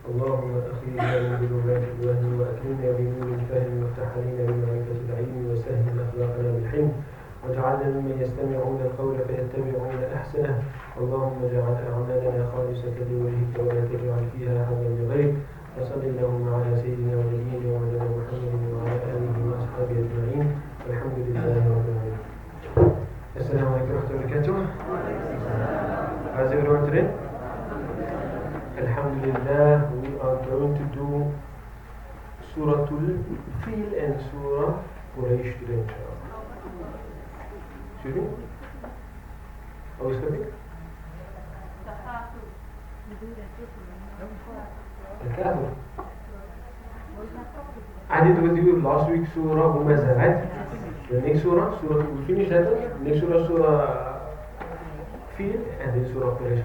اللهم أخرجنا من ظلمات الوهم وأكرمنا بنور الفهم وافتح علينا بمعرفة العلم وسهل أخلاقنا بالحلم واجعلنا ممن يستمعون القول فيتبعون أحسنه. اللهم اجعل أعمالنا خالصة لوجهك ولا تجعل فيها حظا لغيرك. وصل اللهم على سيدنا ونبينا ومولانا محمد وعلى آله وأصحابه أجمعين والحمد لله رب العالمين. السلام عليكم ورحمة الله وبركاته. How's everyone today? Alhamdulillah, we are going to do Surah Al-Fil and Surah Quraysh today, inshallah. Excuse me? Are we stopping? Al-Kahf. I did with you last week Surah Mizan, right? The next Surah, we finished that one. Next Surah Fil and then Surah Quraysh.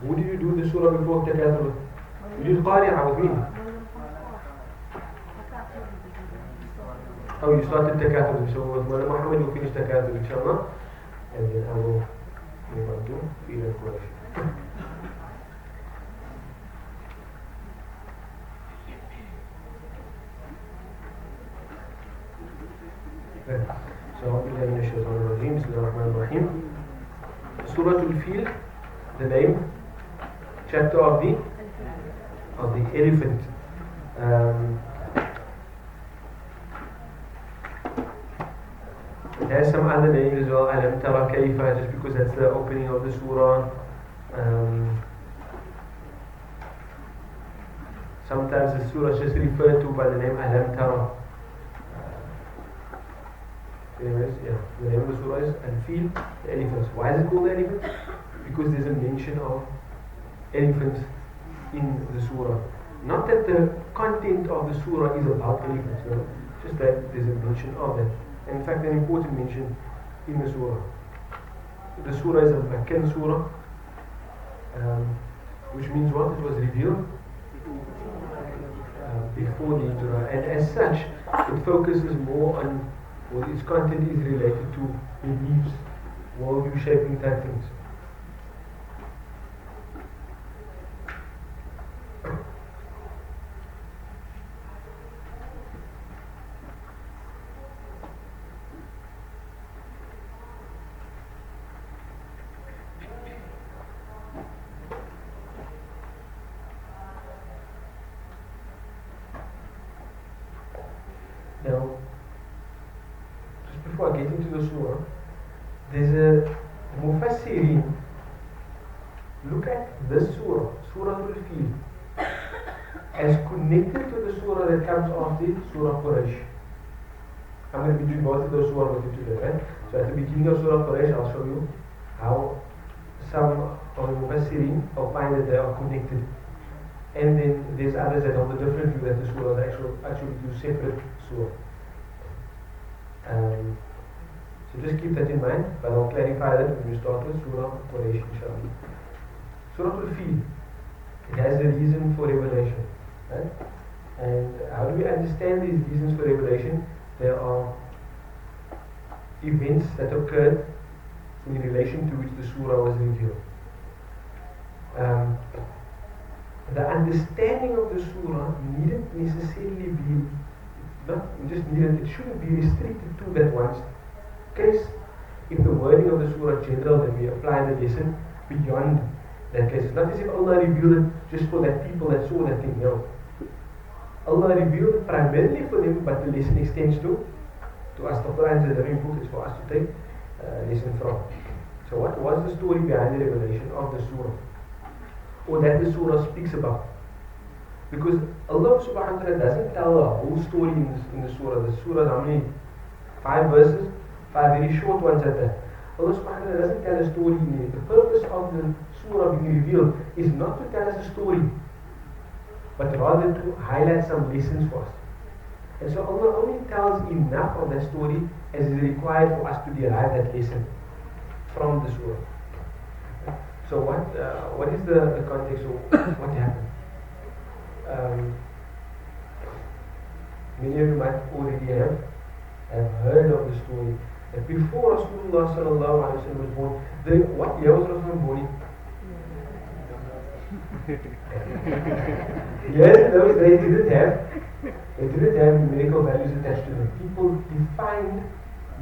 Who did you do the Surah before Takathur? You did Qari'ah with me. Oh, you started Takathur. So with Mawlana Muhammad you finished Takathur, inshallah. And then I will move on to Fil and Quraysh. So, Bismillahirrahmanirrahim. Surah Al-Fil, the name, chapter of the elephant. It has some other names as well, Alam Tara Kaifa, just because that's the opening of the surah. Sometimes the surah is just referred to by the name Alam Tara. Anyways, yeah, the name of the surah is Al-Fil, the elephants. Why is it called the elephant? Because there's a mention of elephants in the surah. Not that the content of the surah is about elephants, no? Just that there's a mention of that. And in fact, an important mention in the surah. The surah is a Makkan surah, which means what? It was revealed before the Hijrah. And as such, it focuses more on, or its content is related to beliefs, worldview shaping type things. Now, just before I get into the surah, there's a Mufassirin look at this surah, Surah Al-Fil, as connected to the surah that comes after Surah Quraysh. I'm going to be doing both of those surah with you today, right? So at the beginning of Surah Quraysh, I'll show you how some of the Mufassirin find that they are connected. And then there's others that have a different view that the surah is actually two separate surah. So just keep that in mind, but I'll clarify that when we start with Surah Quraysh, inshallah. Surah Al-Fil, it has a reason for revelation, right? And how do we understand these reasons for revelation? There are events that occurred in relation to which the surah was revealed. The understanding of the surah needn't necessarily be, not just needn't, it shouldn't be restricted to that one case. If the wording of the surah is general, then we apply the lesson beyond that case. It's not as if Allah revealed it just for that people that saw that thing, no. Allah revealed it primarily for them, but the lesson extends to us. The Quran is a living book, it's for us to take lesson from. So what was the story behind the revelation of the surah? Or that the surah speaks about? Because Allah subhanahu wa ta'ala doesn't tell a whole story in the surah. The surah is how many? 5 verses? 5 very short ones at that. Allah subhanahu wa ta'ala doesn't tell a story in it. The purpose of the surah being revealed is not to tell us a story, but rather to highlight some lessons for us. And so Allah only tells enough of that story as is required for us to derive that lesson from the surah. So what is the context of what happened? Many of you might already have heard of the story that before Rasulullah sallallahu alaihi wasallam was born, what year was Rasulullah born in? Yes, in those days they didn't have numerical values attached to them. People defined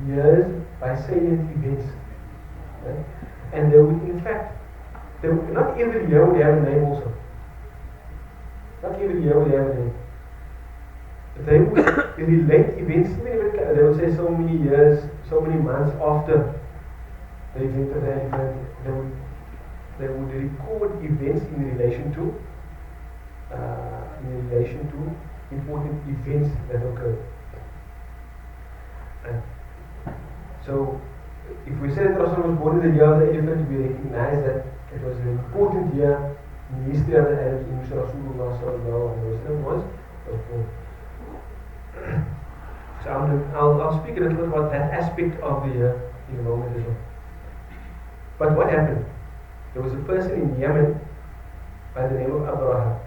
years by salient events. Right? And they would, in fact, not every year would have a name also. Not every year would have a name. They would relate events, even if they would say so many years, so many months after the event of the elephant, they would record events in relation to important events that occurred. So, if we say that Rasul was born in the year of the elephant, we recognize that it was an important year in the history of the Arabs in which Rasulullah was born. So I'll speak a little bit about that aspect of the year in a moment as well. But what happened? There was a person in Yemen by the name of Abraham,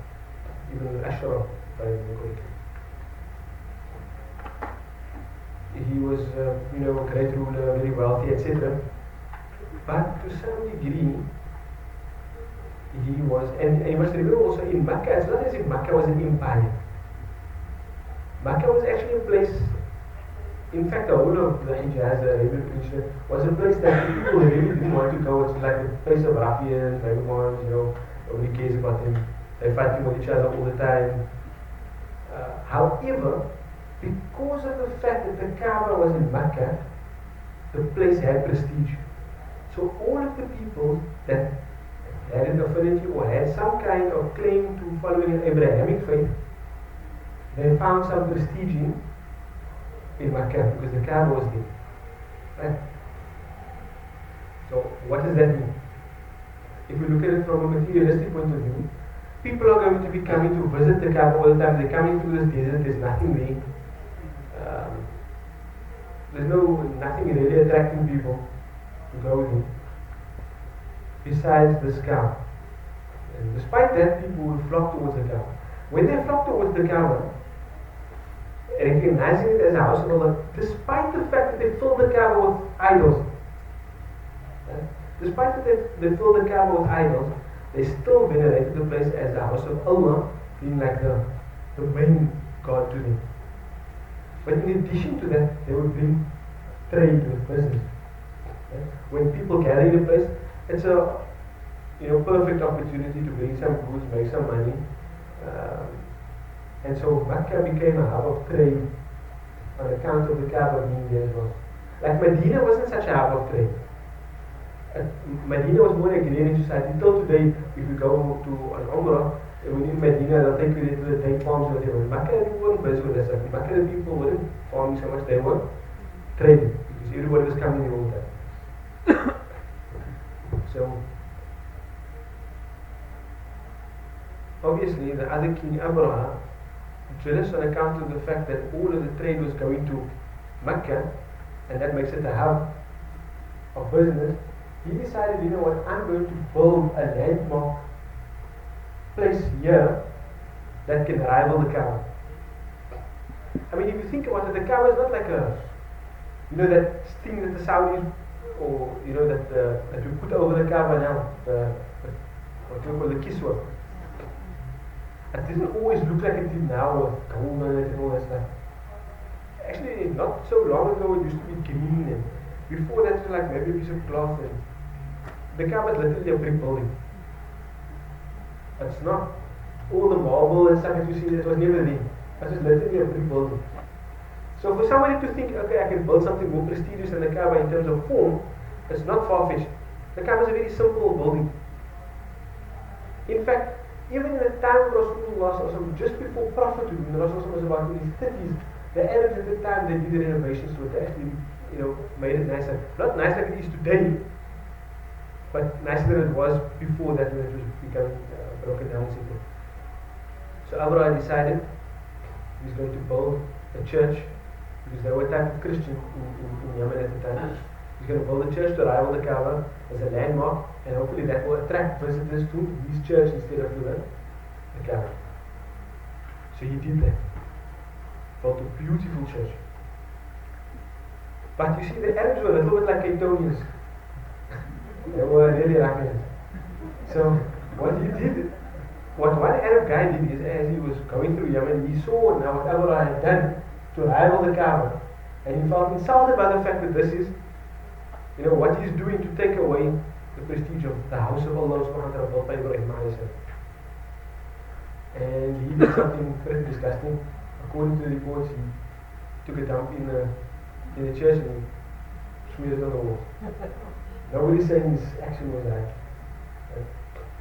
Ibn al-Ashraf, by the name. He was, a great ruler, very wealthy, etc. But to some degree, he was, and you must remember also in Makkah, it's not as if Makkah was an empire. Makkah was actually a place, in fact, the whole of the Hijaz, the Arabian Peninsula, was a place that people really didn't want to go. It's like a place of ruffians, vagabonds, nobody cares about them. They're fighting with each other all the time. However, because of the fact that the Kaaba was in Makkah, the place had prestige. So all of the people that had an affinity or had some kind of claim to following an Abrahamic faith, they found some prestige in Makkah because the Kaaba was there. Right? So what does that mean? If we look at it from a materialistic point of view, people are going to be coming to visit the Kaaba all the time. They're coming through this desert, there's nothing there. There's nothing really attracting people to go in besides this Kaaba. And despite that, people would flock towards the Kaaba. When they flock towards the Kaaba, recognizing it as a house of Allah, despite the fact that they fill the Kaaba with idols, right? Despite that they fill the Kaaba with idols, they still venerated the place as the house of Allah, being like the main God to them. But in addition to that, they would bring trade with business. Right? When people gather in a place, it's a perfect opportunity to bring some goods, make some money. And so Makkah became a hub of trade on account of the Kaaba being there as well. Like Medina wasn't such a hub of trade. Medina was more like a agrarian society. Till today, if you go to an Umrah, when in Medina, they'll take you to the date farms or whatever. In Makkah, people weren't busy with that stuff. In Makkah, the people weren't farming so much, they were trading because everybody was coming in all the time. So, obviously, the other king, Abraham, jealous on account of the fact that all of the trade was going to Mecca, and that makes it a hub of business, he decided, you know what, I'm going to build a landmark place here that can rival the Kaaba. I mean, if you think about it, the Kaaba is not like that thing that the Saudis, or that we put over the Kaaba now, what we call the kiswa. It doesn't always look like it did now with gold on it and all that stuff. Actually, not so long ago it used to be green, and before that it was like maybe a piece of cloth. And the Kaaba is literally a brick building. It's not all the marble and stuff that you see, that was never there. It's just literally a brick building. So for somebody to think, okay, I can build something more prestigious than the Kaaba in terms of form, it's not far-fetched. The Kaaba is a very simple building. In fact, even in the time of Rasulullah, just before prophethood, when Rasulullah was about in his 30s, the Arabs at the time, they did the renovations to it. They actually, made it nicer. Not nicer like it is today, but nicer than it was before that, when it was becoming broken down. So Abraham decided he's going to build a church, because they were a type of Christian in Yemen at the time. He's going to build a church to rival the Kaaba as a landmark, and hopefully that will attract visitors to his church instead of to the Kaaba. So he did that. Built a beautiful church. But you see, the Arabs were a little bit like Etonians. They were really rugged. So what he did what one Arab guy did is, as he was going through Yemen, he saw now what Allah had done to rival the Kaaba, and he felt insulted by the fact that this is, what he's doing to take away the prestige of the house of Allah subhanahu wa ta'ala built by Ibrahim alayhi salam. And he did something pretty disgusting. According to the reports, he took a dump in the church and smeared it on the wall. Nobody's saying his action was right.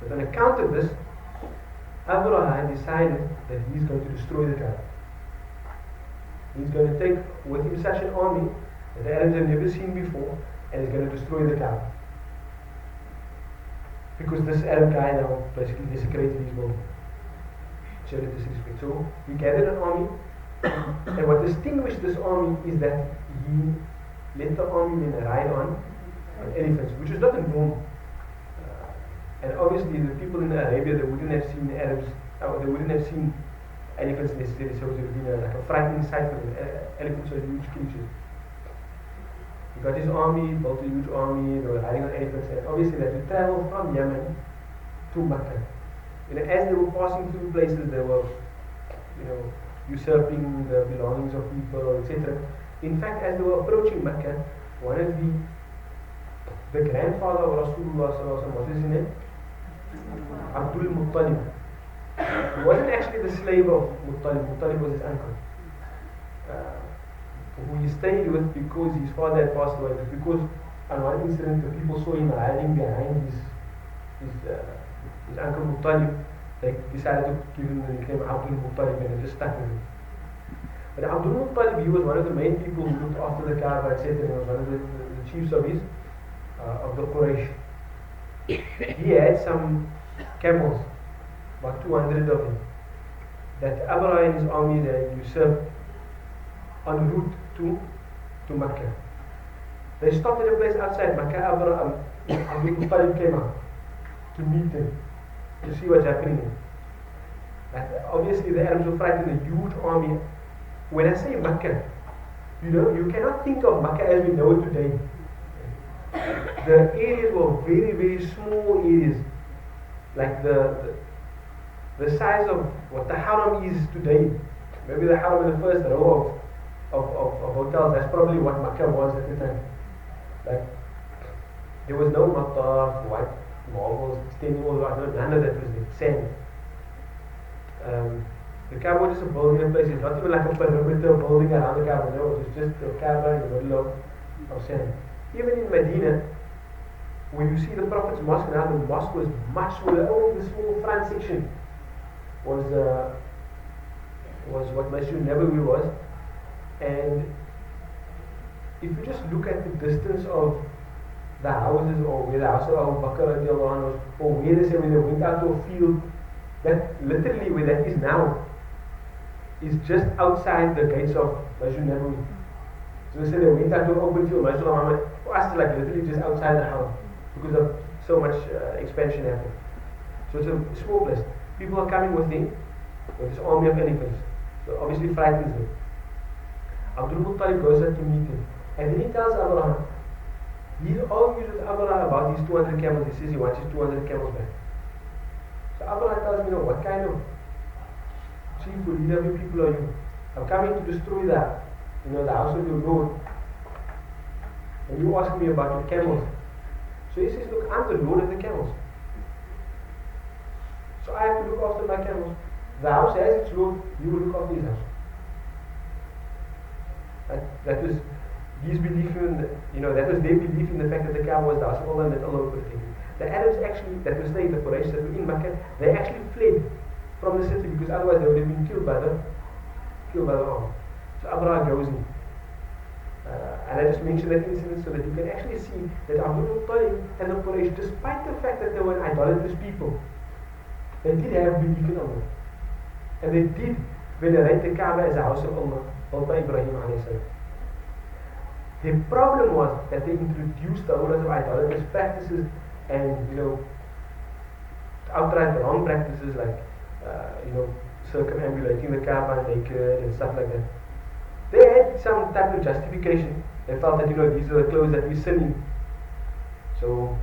But on account of this, Abraham decided that he's going to destroy the Kaaba. He's going to take with him such an army that the Arabs have never seen before, and he's going to destroy the Kaaba. Because this Arab guy now basically desecrated his building. Showed it disrespect. So he gathered an army, and what distinguished this army is that he let the army then ride on elephants, which is not the norm. And obviously the people in Arabia, they wouldn't have seen Arabs, they wouldn't have seen elephants necessarily, so it would have been like a frightening sight for them. Elephants are huge creatures. He got his army, built a huge army, they were riding on elephants, and obviously they had to travel from Yemen to Mecca. As they were passing through places, they were, usurping the belongings of people, etc. In fact, as they were approaching Mecca, one of the grandfather of Rasulullah, what is his name? Abdul Muttalib. He wasn't actually the slave of Muttalib. Muttalib was his uncle, who he stayed with because his father had passed away. Because on one incident, the people saw him riding behind his uncle Muttalib. They decided to give him the nickname Abdul Muttalib, and it just stuck with him. But Abdul Muttalib, he was one of the main people who looked after the Kaaba, etc. He was one of the chiefs of the Quraysh. He had some camels, about 200 of them, that Abraham and his army they usurped en route to Mecca. They stopped at a place outside Mecca. Abdul Muttalib came out to meet them, to see what's happening. Obviously the Arabs were frightened, a huge army. When I say Mecca, you cannot think of Mecca as we know it today. The areas were very, very small areas, like the size of what the Haram is today. Maybe the Haram in the first row of hotels, that's probably what Mecca was at the time. Like, there was no matar, white marbles, standing all around, none of that was there, sand. The Kaaba was just a building in place, it's not even like a perimeter building around the Kaaba, no, it was just a Kaaba in the middle of sand. Even in Medina, when you see the Prophet's mosque now, the mosque was much smaller. Only the small front section was what Masjid Nabawi was. And if you just look at the distance of the houses, or where the house of Abu Bakr was, or where they say when they went out to a field, that literally where that is now is just outside the gates of Masjid Nabawi. So they say they went out to an open field. Masjid Muhammad, for us, like literally just outside the house, because of so much expansion happened. So it's a small place. People are coming with this army of elephants. So obviously frightens them. Abdul Muttalib goes out to meet him. And then he tells Abraham, he argues with Abraham about his 200 camels. He says he wants his 200 camels back. So Abraham tells him, what kind of chief or leader of your people are you? I'm coming to destroy the house of your Lord. And you ask me about your camels. So he says, look, I'm the Lord of the camels. So I have to look after my camels. The house has its Lord, you will look after his house. That was his belief in, that was their belief in the fact that the Kaaba was the house of Allah and that Allah would protect it. The Arabs actually, that were staying, the Quraysh that were in Mecca, they actually fled from the city because otherwise they would have been killed by the army. So Abraham goes in. And I just mentioned that incident so that you can actually see that Abdul Muttalib and the Quraysh, despite the fact that they were idolatrous people, they did have belief in Allah. And they did venerate the Kaaba as a house of Allah, built by Ibrahim alayhi salam. The problem was that they introduced a whole lot of idolatrous practices and, outright wrong practices like, circumambulating the Kaaba naked and stuff like that. They had some type of justification. They felt that, these are the clothes that we sin in. So,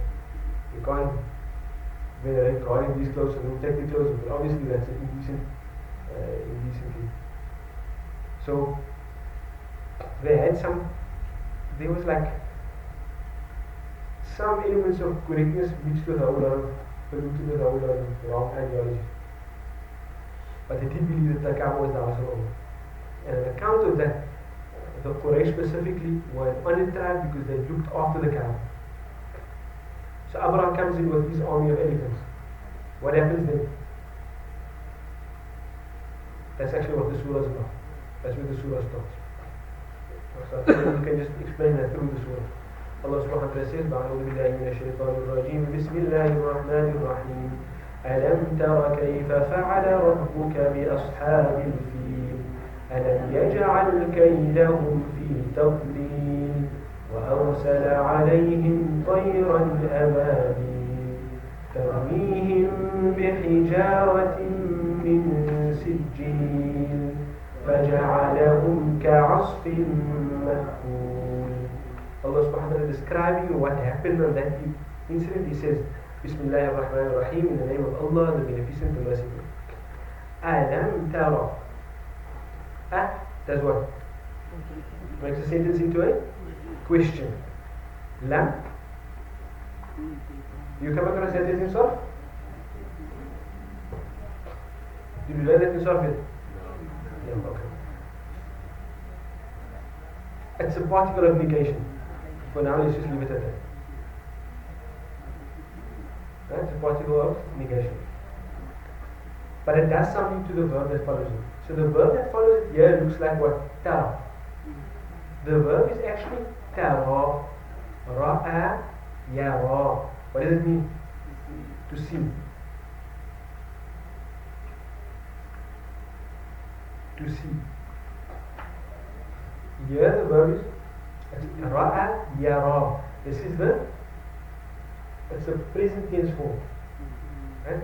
we can't where they're guarding these clothes and will take the clothes, but obviously that's an indecently. So there was like some elements of correctness mixed with a whole lot of polluted with a whole lot of wrong ideology. But they did believe that the Kaaba was the house of Allah. And an account of that, the Quraysh specifically were an honored tribe because they looked after the Kaaba. So Abraham comes in with his army of elephants. What happens then? That's actually what the surah is about. That's where the surah starts. So you can just explain that through the surah. Allah subhanahu wa ta'ala says, بَعْنَوْذُ بِاللَّهِ مِنَ الشَّيْطَانِ الرَّجِيمِ بِسْمِ اللَّهِ الرَّحْمَنِ الرَّحِيمِ أَلَمْ تَرَ كَيْفَ فَعَلَ رَبُّكَ بِأَصْحَابِ الْفِيلِ أَلَمْ يَجْعَلْ كَيْدَهُمْ فِي تَضْلِيلٍ وَأَرْسَلَ عَلَيْهِمْ طَيْرًا أَبَابِيلَ تَرْمِيهِمْ بِحِجَارَةٍ مِّن سِجِّيلٍ فَجَعَلَهُمْ كَعَصْفٍ مَّأْكُولٍ. Allah subhanahu wa ta'ala describing what happened on that incident. He says, Bismillah ar-Rahman ar-Rahim, in the name of Allah, the Beneficent, the Merciful. Alam tara. Does what? Makes a sentence into a question. Lam. You come across that in Surah? Did you learn that in Surah yet? Yeah, okay. It's a particle of negation. For now, let's just leave it at that. It's a particle of negation. But it does something to the verb that follows it. So the verb that follows it here looks like what? Tara. The verb is actually tara. Ra'a, yara. What does it mean? To see. To see. Here the verb is Ra'a, yara. This is it's a present tense form. Right?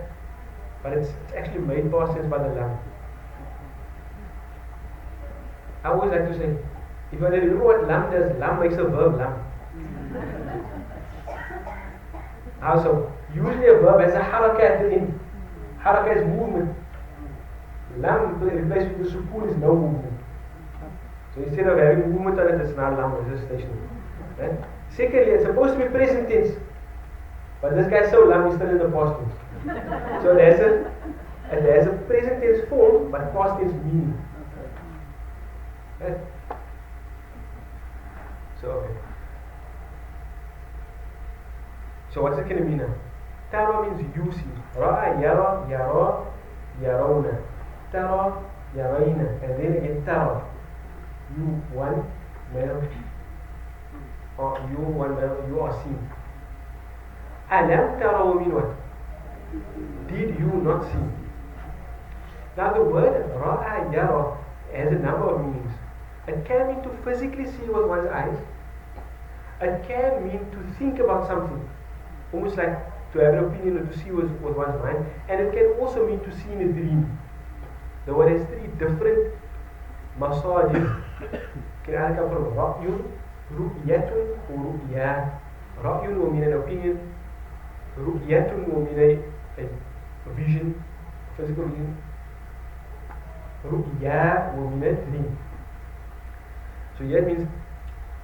But it's actually made past tense by the lam. I always like to say, if I remember what lam does, lam makes a verb lam. Also, usually a verb has a haraka at the end. Haraka is movement. Lam replaced with the sukoon is no movement. So instead of having movement on it, it's not lam, it's just stationary. Right? Secondly, it's supposed to be present tense. But this guy so lam is still in the past tense. So there's a present tense form, but past tense meaning. Right? So what's it going to mean now? Tara means you see. Ra'a, yara, yara, yarawna. Tara, yarayna. And then again tara. You one male. Or you one male, you are seen. Alam tara will mean what? Did you not see? Now the word ra'a, yara has a number of meanings. It can mean to physically see with one's eyes. It can mean to think about something. Almost like to have an opinion or to see with one's mind. And it can also mean to see in a dream. The word has three different masajid. Can either come from ra'yun, ru'yatun, or ru'ya. Ra'yun will mean an opinion. Ru'yatun will mean a vision, physical vision. Ru'ya will mean a dream. So here it means,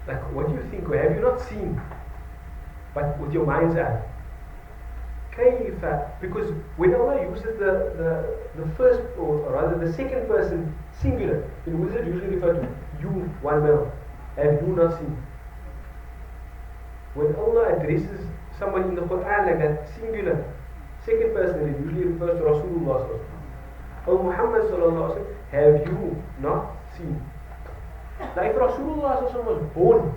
like, what do you think, or have you not seen? But with your mind's eye. Kayfa, because when Allah uses the first, or rather the second person singular, then what does it usually refer to? You, one male. Have you not seen? When Allah addresses somebody in the Quran like that, singular, second person, it usually refers to Rasulullah. Oh Muhammad sallallahu alaihi wasallam, have you not seen? Now if Rasulullah was born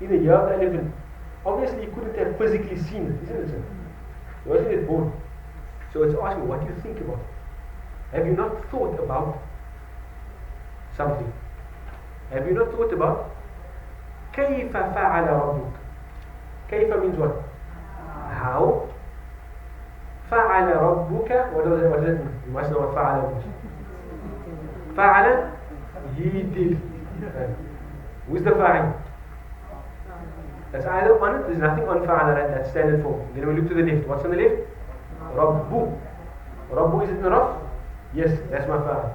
in the year of the elephant, obviously he couldn't have physically seen it, isn't it, sir? He wasn't yet born. So it's asking, what do you think about it? Have you not thought about something? Have you not thought about كيف فعل ربك? كيف means what? How? فعل ربك, what does it mean? You must know what فعل means. فعل, he did. Who's the fa'il? That's either on it, there's nothing on fa'ala, right? That's standard form. Then we look to the left. What's on the left? Rabbu. Rabbu is it in Raf? Yes, that's my father.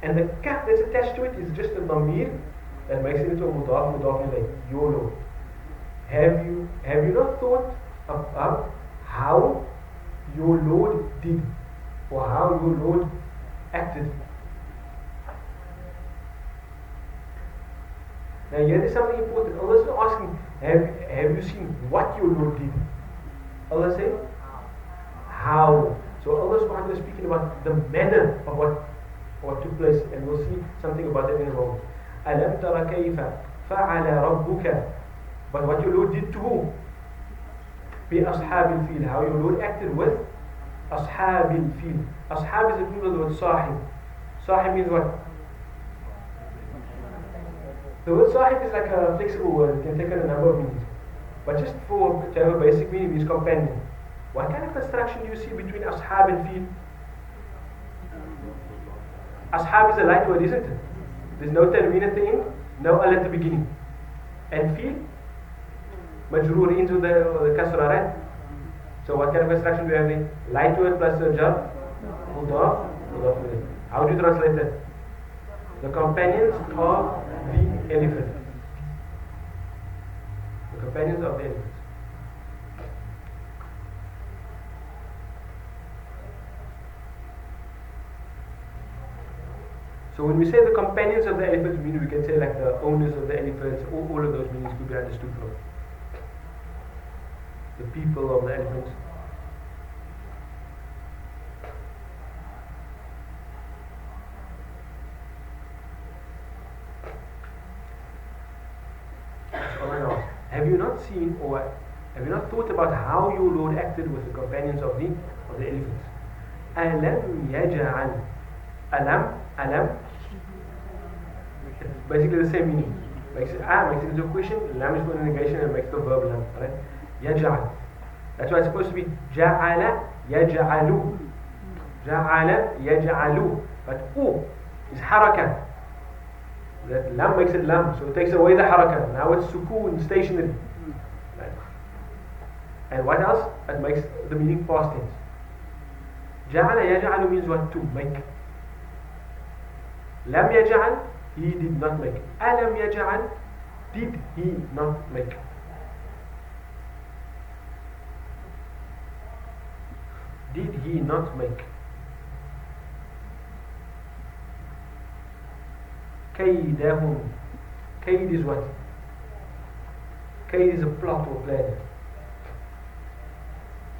And the kaf that's attached to it is just a damir that makes it into a mudaf ilayh, your Lord. Have you not thought about how your Lord did or how your Lord acted? Now here is something important. Allah is not asking, have you seen what your Lord did? Allah said, how? So Allah subhanahu wa ta'ala is speaking about the manner of what took place, and we'll see something about that in a moment. أَلَمْ تَرَ كَيْفَ فَعَلَ رَبُّكَ. But what your Lord did to who? بِأَصْحَابِ الْفِيلِ. How your Lord acted with أَصْحَابِ الْفِيلِ. أَصْحَاب is the plural of the word صاحب. صاحب means what? The word sahib is like a flexible word. It can take on a number of meanings. But just to have a basic meaning, it means companion. What kind of construction do you see between ashab and fil? Ashab is a light word, isn't it? There's no tanween at the end, no al at the beginning. And fil? Majroor ends with the kasra, right? So what kind of construction do you have there? Light word plus a jar? Mudaf. How do you translate that? The companions of the elephant. The companions of the elephant. So when we say the companions of the elephants, mean we can say like the owners of the elephants, all of those meanings could be understood from. The people of the elephants. Have you not seen or have you not thought about how your Lord acted with the companions of the elephants? Alam yaj'al. Alam. It's basically the same meaning. Makes it into a question, lam is for a negation and makes the verb lam. Right? Yaj'al. That's why it's supposed to be ja'ala yaj'alu. Ja'ala yaj'alu. But is haraka. That lam makes it lam, so it takes away the haraka. Now it's sukoon, stationary. Right. And what else? It makes the meaning past tense. Ja'ala yaj'alu means what? To make. Lam yaj'al, he did not make. Alam yaj'al, did he not make. Did he not make. Kaydahum. Kayd is what? Kayd is a plot or plan.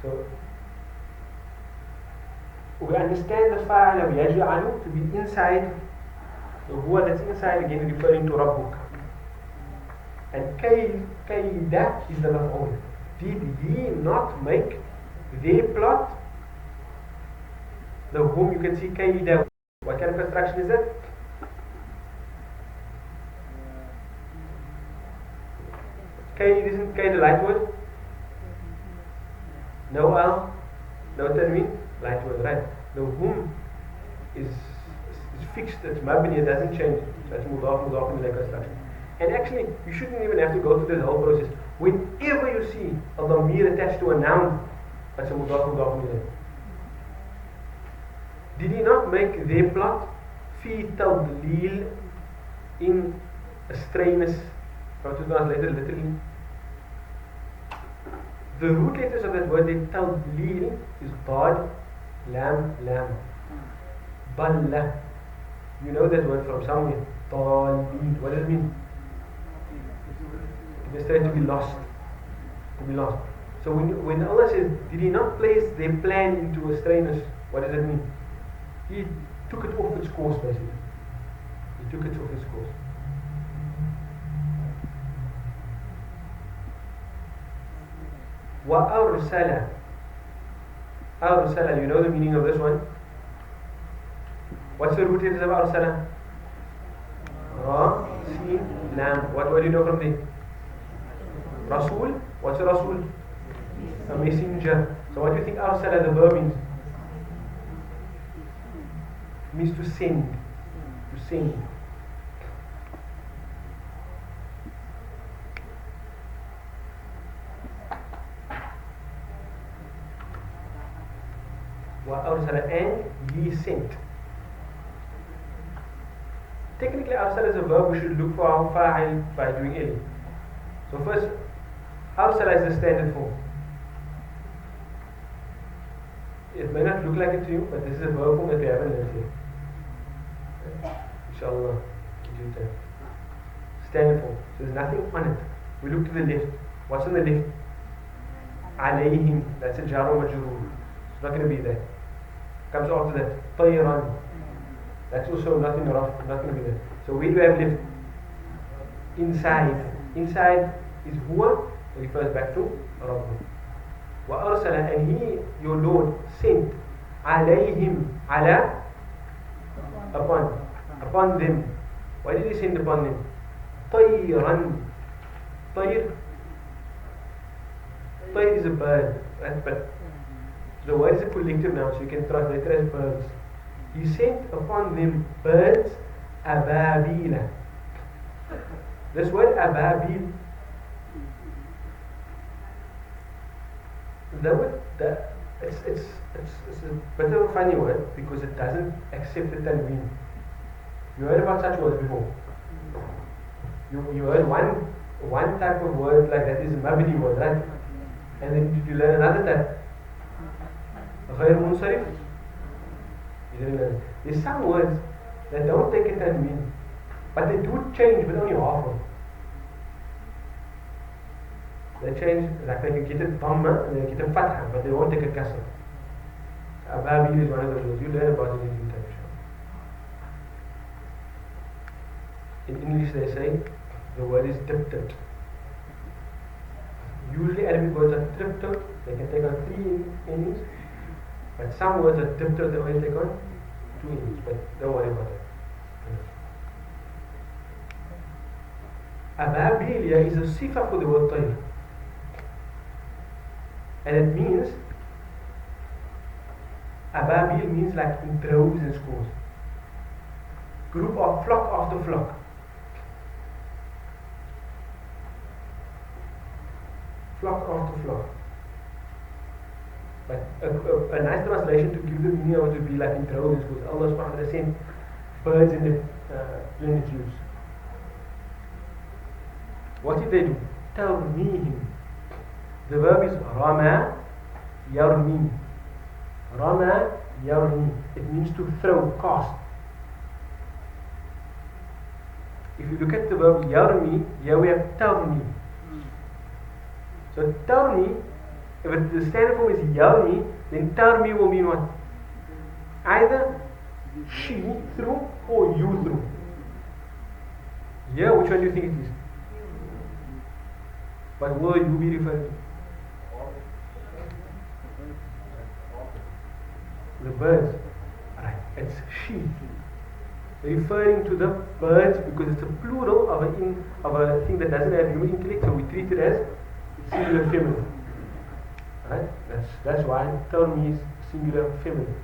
So we understand the fa'al of yaj'alu to be inside. The huwa that's inside again referring to Rabbuk. And kayda is the maf'ul. Did he not make their plot? The whom you can see kayda. What kind of construction is that? Kayd isn't kayd a light word? No al, no tanween, light word, right? The whom is fixed, it's mabni, it doesn't change. So it's mudaf in the construction. And actually, you shouldn't even have to go through this whole process. Whenever you see a dhamir attached to a noun, that's a mudaf in. Did he not make their plot fi tadlil in astrayness? How to translate it literally? The root letters of that word, tadlil, is dad, lam. Balla. You know that word from somewhere. Dalil. What does it mean? It means to be lost. To be lost. So when Allah says, did he not place their plan into astrayness, what does it mean? He took it off its course, basically. He took it off its course. وَأَرْسَلَ. Arsala, you know the meaning of this one? What's the root letters of Arsala? Ra, Sin, Lam. What do you know from there? Rasul? What's a Rasul? A messenger. So what do you think Arsala, the verb means? It means to send. To send. sent. Technically, arsala is a verb. We should look for our fa'il by doing ili. So first, arsala is the standard form. It may not look like it to you, but this is a verb form that we haven't learned here. Inshallah, give you time. Standard form. So there's nothing on it. We look to the left. What's on the left? Alayhim. That's a jar or majroor. It's not going to be there. Comes after that. Tayran. That's also not going to be there. So where do we have left? Inside. Inside is huwa. Refers back to Rabbu. Wa arsala, and he, your Lord, sent alayhim. Ala, upon them. Why did he send upon them? Tayran. Tayr is a bird, right? But the word is a collective now, so you can translate it as birds. He sent upon them birds, ababila. This word ababil, it's a bit of a funny word because it doesn't accept the tanween. You heard about such words before? You heard one type of word like that is a mabni word, right? And then you learn another type. غير منصرف. You didn't learn. There's some words that don't take a tanween, but they do change, but only half of it. They change, like they can get a dhamma and they get a fatha, but they won't take a kasra. Ababil is one of those words. You learn about it in due time. In English they say the word is triptych. Usually Arabic words are triptych. They can take on 3 meanings. But some words are triptych, they only take on 2 meanings. But don't worry about it. Ababilia is a sifa for the word tayr. And it means, ababil means like in droves and schools. Group of flock after flock. Flock after flock. But a nice translation to give the meaning of it would be like in droves and schools. Allah subhanahu wa ta'ala sent birds in the plenitudes. What did they do? Tarmihim. The verb is rama yarmi. Rama yarmi. It means to throw, cast. If you look at the verb yarmi, here we have tarmi. So tarmi, if the standard form is yarmi, then tarmi will mean what? Either she threw or you threw. Here, which one do you think it is? But will you be referring to? The birds. Right, it's she. Referring to the birds because it's a plural of a thing that doesn't have human intellect, so we treat it as singular feminine. Right? That's why term is singular feminine,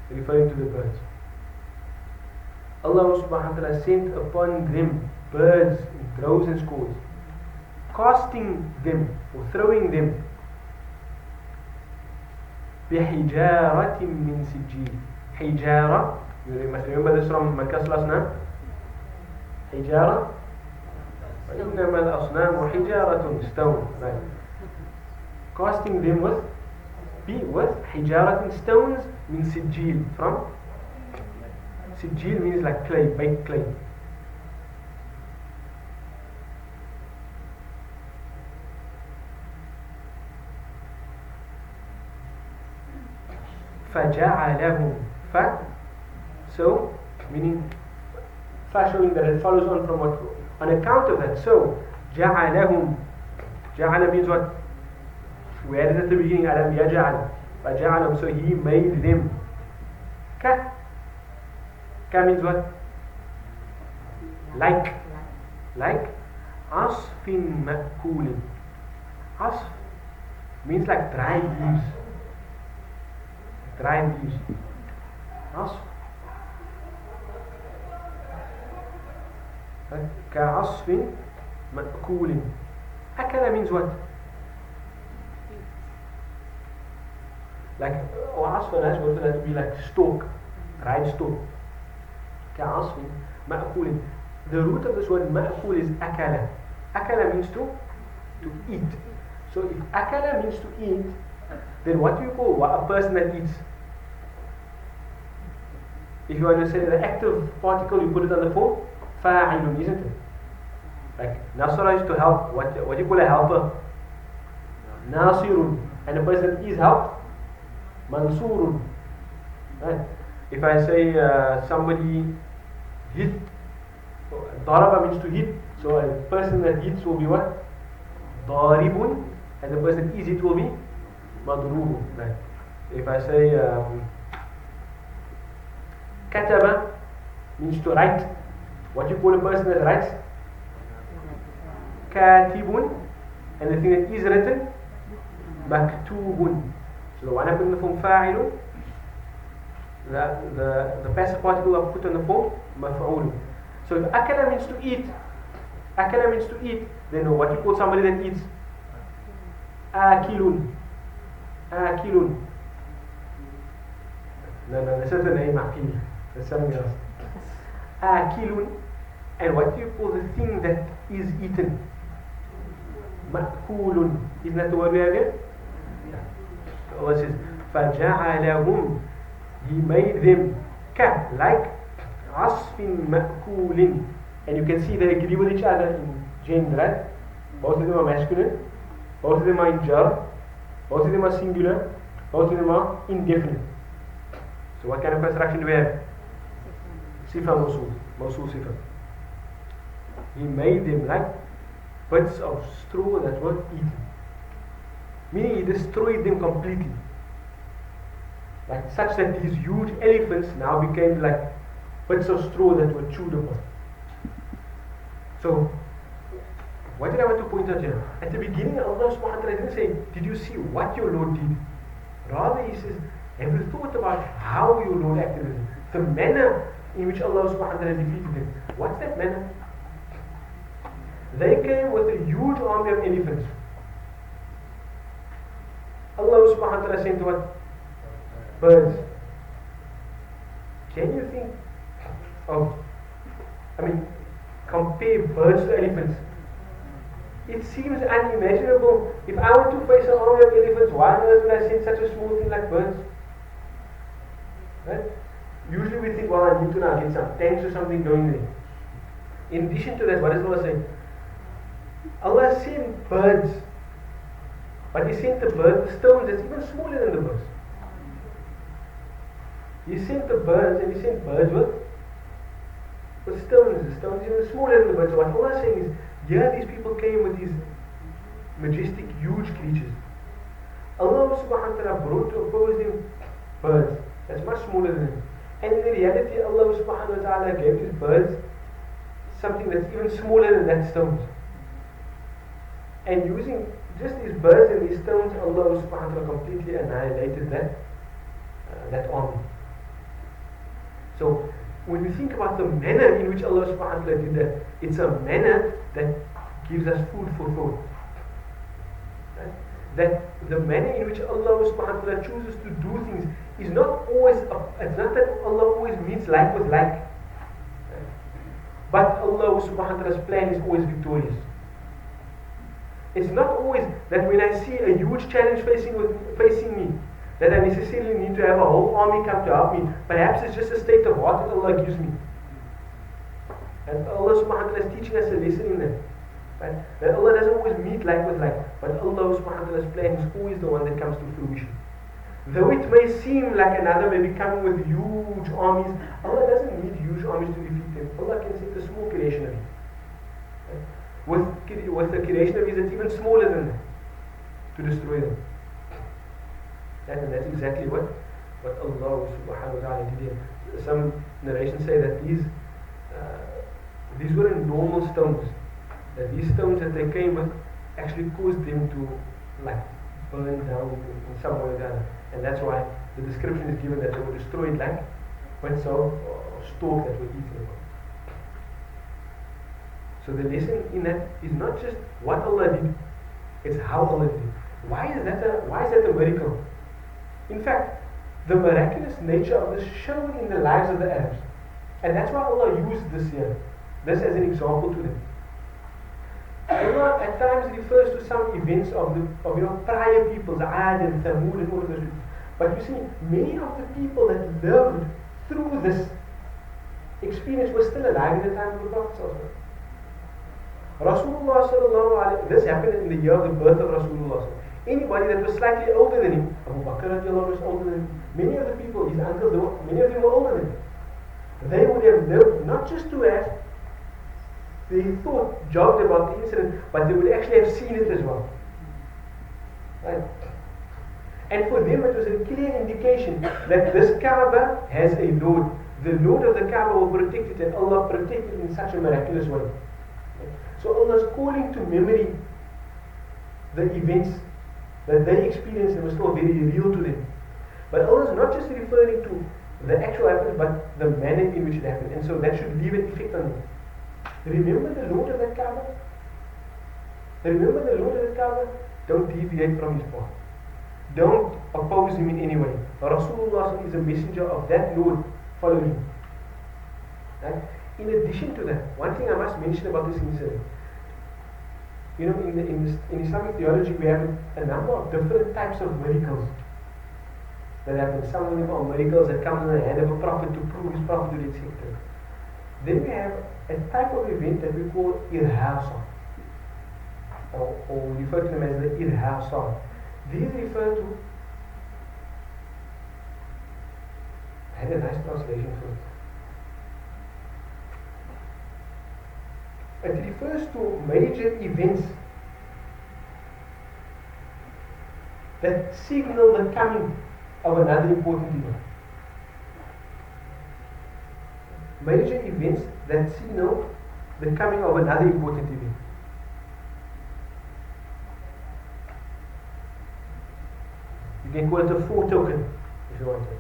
referring to the birds. Allah subhanahu wa ta'ala sent upon them birds in droves and schools, casting them or throwing them بحجارة من سجيل. حجارة, you must remember this from Mankas last night. حجارة وإنما الأصنام حجارة, stone, right? Casting them with حجارة, stones, من سجيل, from سجيل means like clay, baked clay. فَجَعَلَهُمْ so meaning showing that it follows on from what, on account of that. So جَعَلَهُمْ, جَعَلَ means what? We had it at the beginning, أَلَمْ يَجَعَلْ, فَجَعَلَهُمْ, so he made them. Ka means what? Like عَصْفٍ مَأْكُولٍ. عَصْف means like dry leaves. Dry leaves. عصف. كعصف مأكول. أكل means what? Like, or عصف and to be like stalk. right store. كعصف مأكول. The root of this word مأكول is akala. Akala means to eat. So if akala means to eat, then what do you call a person that eats? If you want to say the active particle, you put it on the form fa'ilun, isn't it? Like nasara is to help. What do you call a helper? Nasirun. And a person that is helped, mansurun. Right? If I say somebody hit, daraba means to hit. So a person that hits will be what? Daribun. And the person that is hit will be madrubun. Right? If I say kataba means to write. What do you call a person that writes? Katibun. And the thing that is written, maktubun. So the one I put in the form fa'ilun, the passive particle I put on the form maf'ul. So if akala means to eat, then what you call somebody that eats? Akilun. No, this is the name akil. That's something else. Akilun. And what do you call the thing that is eaten? Ma'kulun. Isn't that the word we have here? Yeah. Allah says, فَجَعَلَهُمْ. He made them like عَصْفٍ مَأْكُولٍ. And you can see they agree with each other in gender, right? Both of them are masculine, both of them are in jar, both of them are singular, both of them are indefinite. So what kind of construction do we have? Sifa Mawsul Sifa. He made them like bits of straw that were eaten. Meaning he destroyed them completely. Like such that these huge elephants now became like bits of straw that were chewed upon. So, what did I want to point out here? At the beginning, Allah subhanahu wa ta'ala didn't say, did you see what your Lord did? Rather, He says, have you thought about how your Lord acted with it? The manner in which Allah subhanahu wa ta'ala defeated them. What's that manner? They came with a huge army of elephants. Allah subhanahu wa ta'ala sent what? Birds. Can you think of, compare birds to elephants? It seems unimaginable. If I were to face an army of elephants, why on earth would I send such a small thing like birds? Right? Usually we think, well, I need to now get some tanks or something going there. In addition to that, what does Allah say? Allah sent birds, but He sent the stones that's even smaller than the birds. He sent the birds, and He sent birds with stones. The stones even smaller than the birds. So what Allah is saying is, yeah, these people came with these majestic, huge creatures. Allah subhanahu wa ta'ala brought to oppose them birds that's much smaller than them. And in reality, Allah subhanahu wa ta'ala gave these birds something that's even smaller than that stones. And using just these birds and these stones, Allah subhanahu wa ta'ala completely annihilated that army. So when we think about the manner in which Allah subhanahu wa ta'ala did that, it's a manner that gives us food for thought. Right? That the manner in which Allah subhanahu wa ta'ala chooses to do things is not always, it's not that Allah always meets like with like. Right? But Allah subhanahu wa ta'ala's plan is always victorious. It's not always that when I see a huge challenge facing me, that I necessarily need to have a whole army come to help me. Perhaps it's just a state of heart that Allah gives me. And Allah subhanahu wa ta'ala is teaching us a lesson in that. Right? That Allah doesn't always meet like with like, but Allah subhanahu wa ta'ala's plan is always the one that comes to fruition. Though it may seem like another may be coming with huge armies, Allah doesn't need huge armies to defeat them. Allah can send a small creation of His. Right? With the creation of His that's even smaller than that, to destroy them. And that's exactly what Allah subhanahu wa ta'ala did here. Some narrations say that these weren't normal stones. That these stones that they came with actually caused them to burn down in some way or the other. And that's why the description is given that they were destroyed like bits of stalk that were eaten upon. So the lesson in that is not just what Allah did, it's how Allah did it. Why is that a miracle? In fact, the miraculous nature of this shown in the lives of the Arabs. And that's why Allah used this here, this as an example to them. Allah at times refers to some events of prior peoples, Ad and Thamud and all of those people. But you see, many of the people that lived through this experience were still alive in the time of the Prophet. Rasulullah sallallahu alaihi, this happened in the year of the birth of Rasulullah. Anybody that was slightly older than him, Abu Bakr was older than him, many of the people, his uncles, many of them were older than him. They would have lived not just to have they thought, joked about the incident, but they would actually have seen it as well. Right? And for them it was a clear indication that this Kaaba has a Lord. The Lord of the Kaaba will protect it, and Allah protected it in such a miraculous way. So Allah is calling to memory the events that they experienced and were still very real to them. But Allah is not just referring to the actual happenings, but the manner in which it happened. And so that should leave an effect on them. Remember the Lord of the Kaaba? Remember the Lord of the Kaaba? Don't deviate from his path. Don't oppose him in any way. Rasulullah is a messenger of that Lord. Follow him. Right? In addition to that, one thing I must mention about this incident. You know, in Islamic theology, we have a number of different types of miracles that happen. Some of them are miracles that come in the hand of a prophet to prove his prophethood, etc. Then we have a type of event that we call irhasa, or refer to them as the irhasa. These refer to, I had a nice translation for it. It refers to major events that signal the coming of another important event. Major events that signal the coming of another important event. You can call it a foretoken if you want it.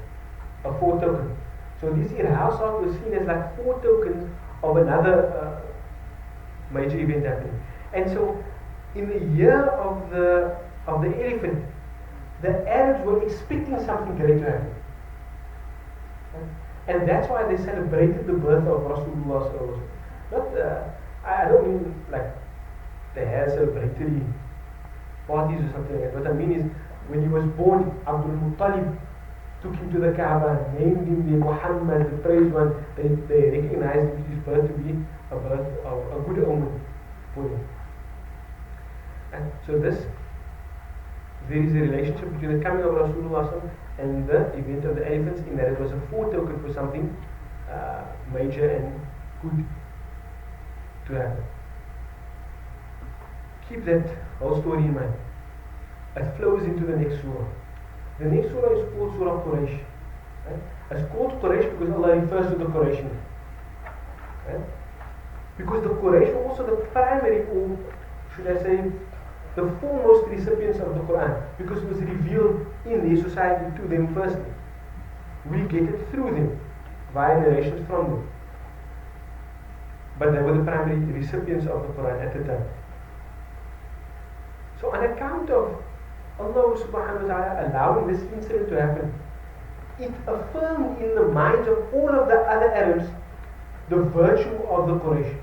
A foretoken. So these irhasat were seen as like foretokens of another major event happening. And so in the year of the elephant, the Arabs were expecting something great to happen. And that's why they celebrated the birth of Rasulullah. Not, I don't mean like they had celebratory parties or something like that. What I mean is, when he was born, Abdul Muttalib took him to the Kaaba, named him the Muhammad, the praised one. They recognized his birth to be a birth of a good omen for him. And so there is a relationship between the coming of Rasulullah and the event of the elephants, in that it was a foretoken for something major and good to happen. Keep that whole story in mind. It flows into the next surah. The next surah is called Surah Quraysh. Right? It's called Quraysh because Allah refers to the Quraysh. Right? Because the Quraysh were also the primary, or should I say, the foremost recipients of the Quran, because it was revealed in their society to them firstly. We get it through them, via narrations from them. But they were the primary recipients of the Quran at the time. So on account of Allah subhanahu wa ta'ala allowing this incident to happen, it affirmed in the minds of all of the other Arabs the virtue of the Quraysh.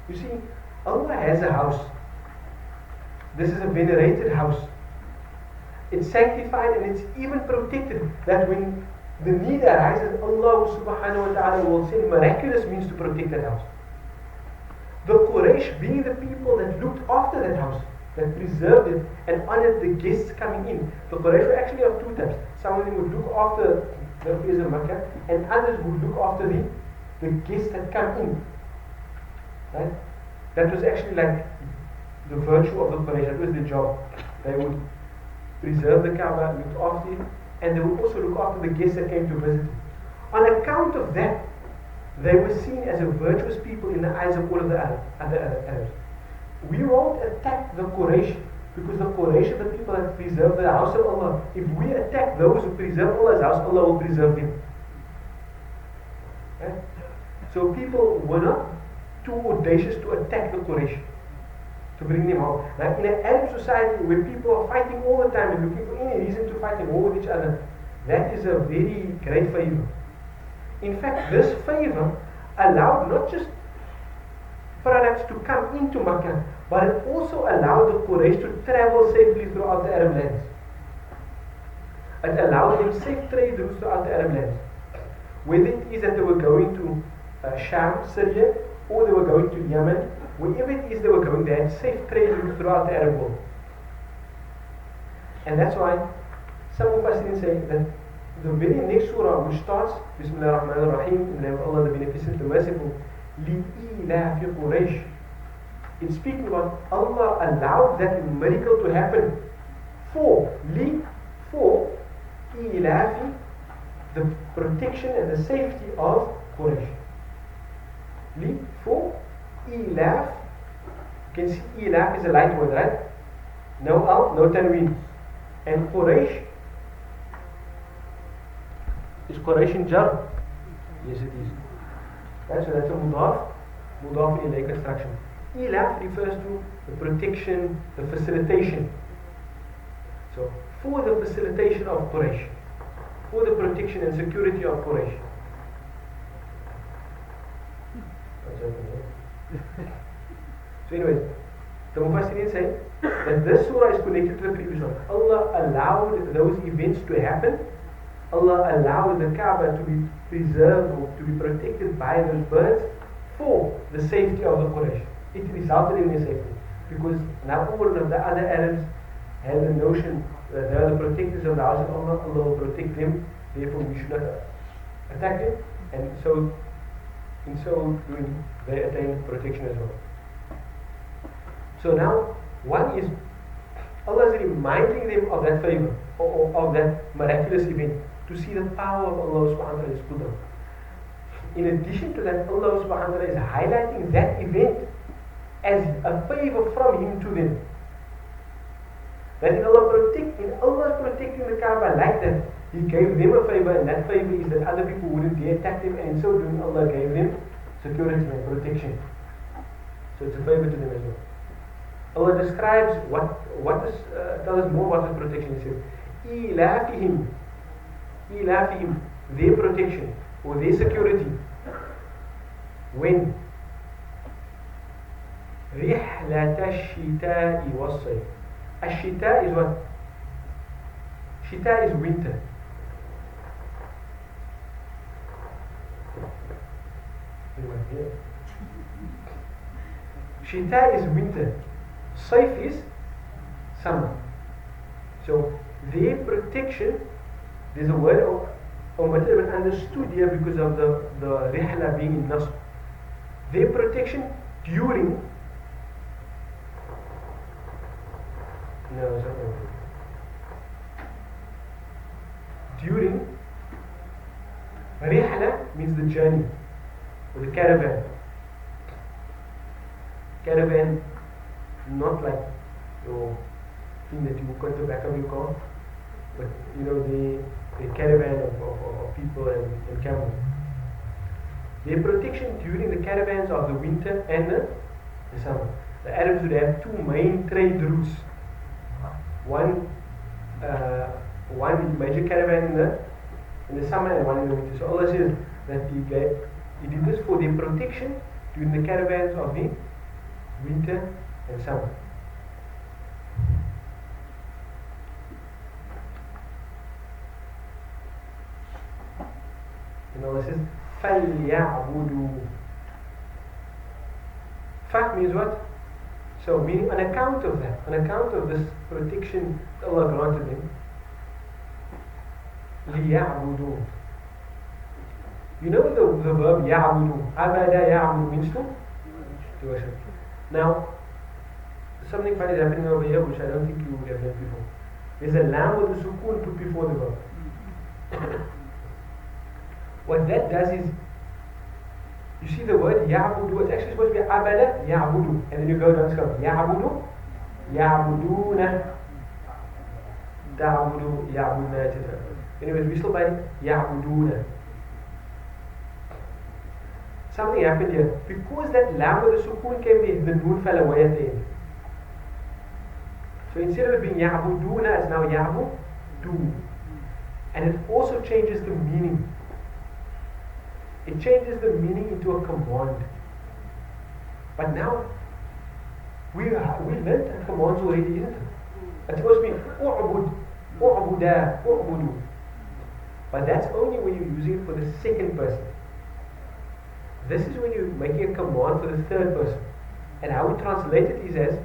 You see, Allah has a house. This is a venerated house. It's sanctified and it's even protected, that when the need arises, Allah subhanahu wa ta'ala will send miraculous means to protect that house. The Quraysh being the people that looked after that house, that preserved it and honored the guests coming in. The Quraysh were actually of two types. Some of them would look after the affairs of Makkah, and others would look after the guests that come in. Right? That was actually like the virtue of the Quraysh. That was their job. They would preserve the Kaaba, look after it, and they would also look after the guests that came to visit it. On account of that, they were seen as a virtuous people in the eyes of all of the other Arabs. We won't attack the Quraysh, because the Quraysh are the people that preserve the house of Allah. If we attack those who preserve Allah's house, Allah will preserve them. Right? So people were not too audacious to attack the Quraysh, to bring them out. Now in an Arab society where people are fighting all the time and looking for any reason to fight and war with each other, That is a very great favor. In fact, this favor allowed not just products to come into Makkah, but it also allowed the Quraysh to travel safely throughout the Arab lands. It allowed them safe trade routes throughout the Arab lands. Whether it is that they were going to Sham, Syria, or they were going to Yemen, wherever it is they were going, they had safe trade routes throughout the Arab world. And that's why some of us didn't say that the very next surah which starts, Bismillah ar-Rahman ar-Rahim, in the name of Allah the Beneficent, the Merciful, لِإِلَافِ قُرَيْشٍ. It's speaking about Allah allowed that miracle to happen for إِلَافِ, the protection and the safety of Quraysh. For إِلَاف, you can see إِلَاف is a light word, right? No al, no tanween. And Quraysh, is Quraysh in jar? Yes, it is. Right, so that's a mudaf ilayh construction. Ilaf refers to the protection, the facilitation. So, for the facilitation of Quraysh, for the protection and security of Quraysh. So anyways, the Mufassirin say that this surah is connected to the previous one. Allah allowed those events to happen. Allah allowed the Kaaba to be preserved or to be protected by those birds for the safety of the Quraysh. It resulted in their safety. Because now all of the other Arabs had the notion that they are the protectors of the house of Allah, Allah will protect them, therefore we should not attack them. And so, in so doing, they attain protection as well. So now, one is, Allah is reminding them of that favor, or of that miraculous event, to see the power of Allah subhanahu wa ta'ala's qudra. In addition to that, Allah subhanahu wa ta'ala is highlighting that event as a favor from Him to them. That in Allah protecting the Kaaba like that, He gave them a favor, and that favor is that other people wouldn't dare attack them, and in so doing Allah gave them security and protection. So it's a favor to them as well. Allah describes tell us more about the protection. He says, إِلَافِهِمْ, their protection or their security. When? رِحْلَةَ الشِّتَاءِ وَالصَّيْفِ. Ashita is what? Shita is winter. Shita is winter. Saif is summer. So their protection, there's a word omitted but understood here because of the rihla being in nasb. Their protection during during rihla means the journey or the caravan. Caravan, not like your thing that you put at the back of your car, but you know the caravan of people and camels. Their protection during the caravans of the winter and the summer. The Arabs would have two main trade routes. One major caravan in the summer and one in the winter. So Allah says that He did this for their protection during the caravans of the winter and summer. And Allah says, فَلْيَعْبُدُوا. Fact means what? So meaning on account of that, on account of this protection that Allah granted them, لِيَعْبُدُوا. You know the verb يَعْبُدُوا. Abada يَعْبُدُ means to worship. Now, something funny is happening over here which I don't think you would have heard before. There's a lam with a sukoon put before the verb. What that does is, you see the word ya'budu, it's actually supposed to be abada ya'budu, and then you go down to come ya'budu, ya'buduna, da'budu, ya'buduna, etc. Anyways, we still buy ya'buduna. Something happened here. Because that lam with the sukoon came there, the noon fell away at the end. So instead of it being ya'buduna, it's now ya'budu. And it also changes the meaning. It changes the meaning into a command. But now, we learned the commands already, isn't it? It's supposed to be u'bud, u'buda, u'budu. But that's only when you're using it for the second person. This is when you're making a command for the third person. And how we translate it is as,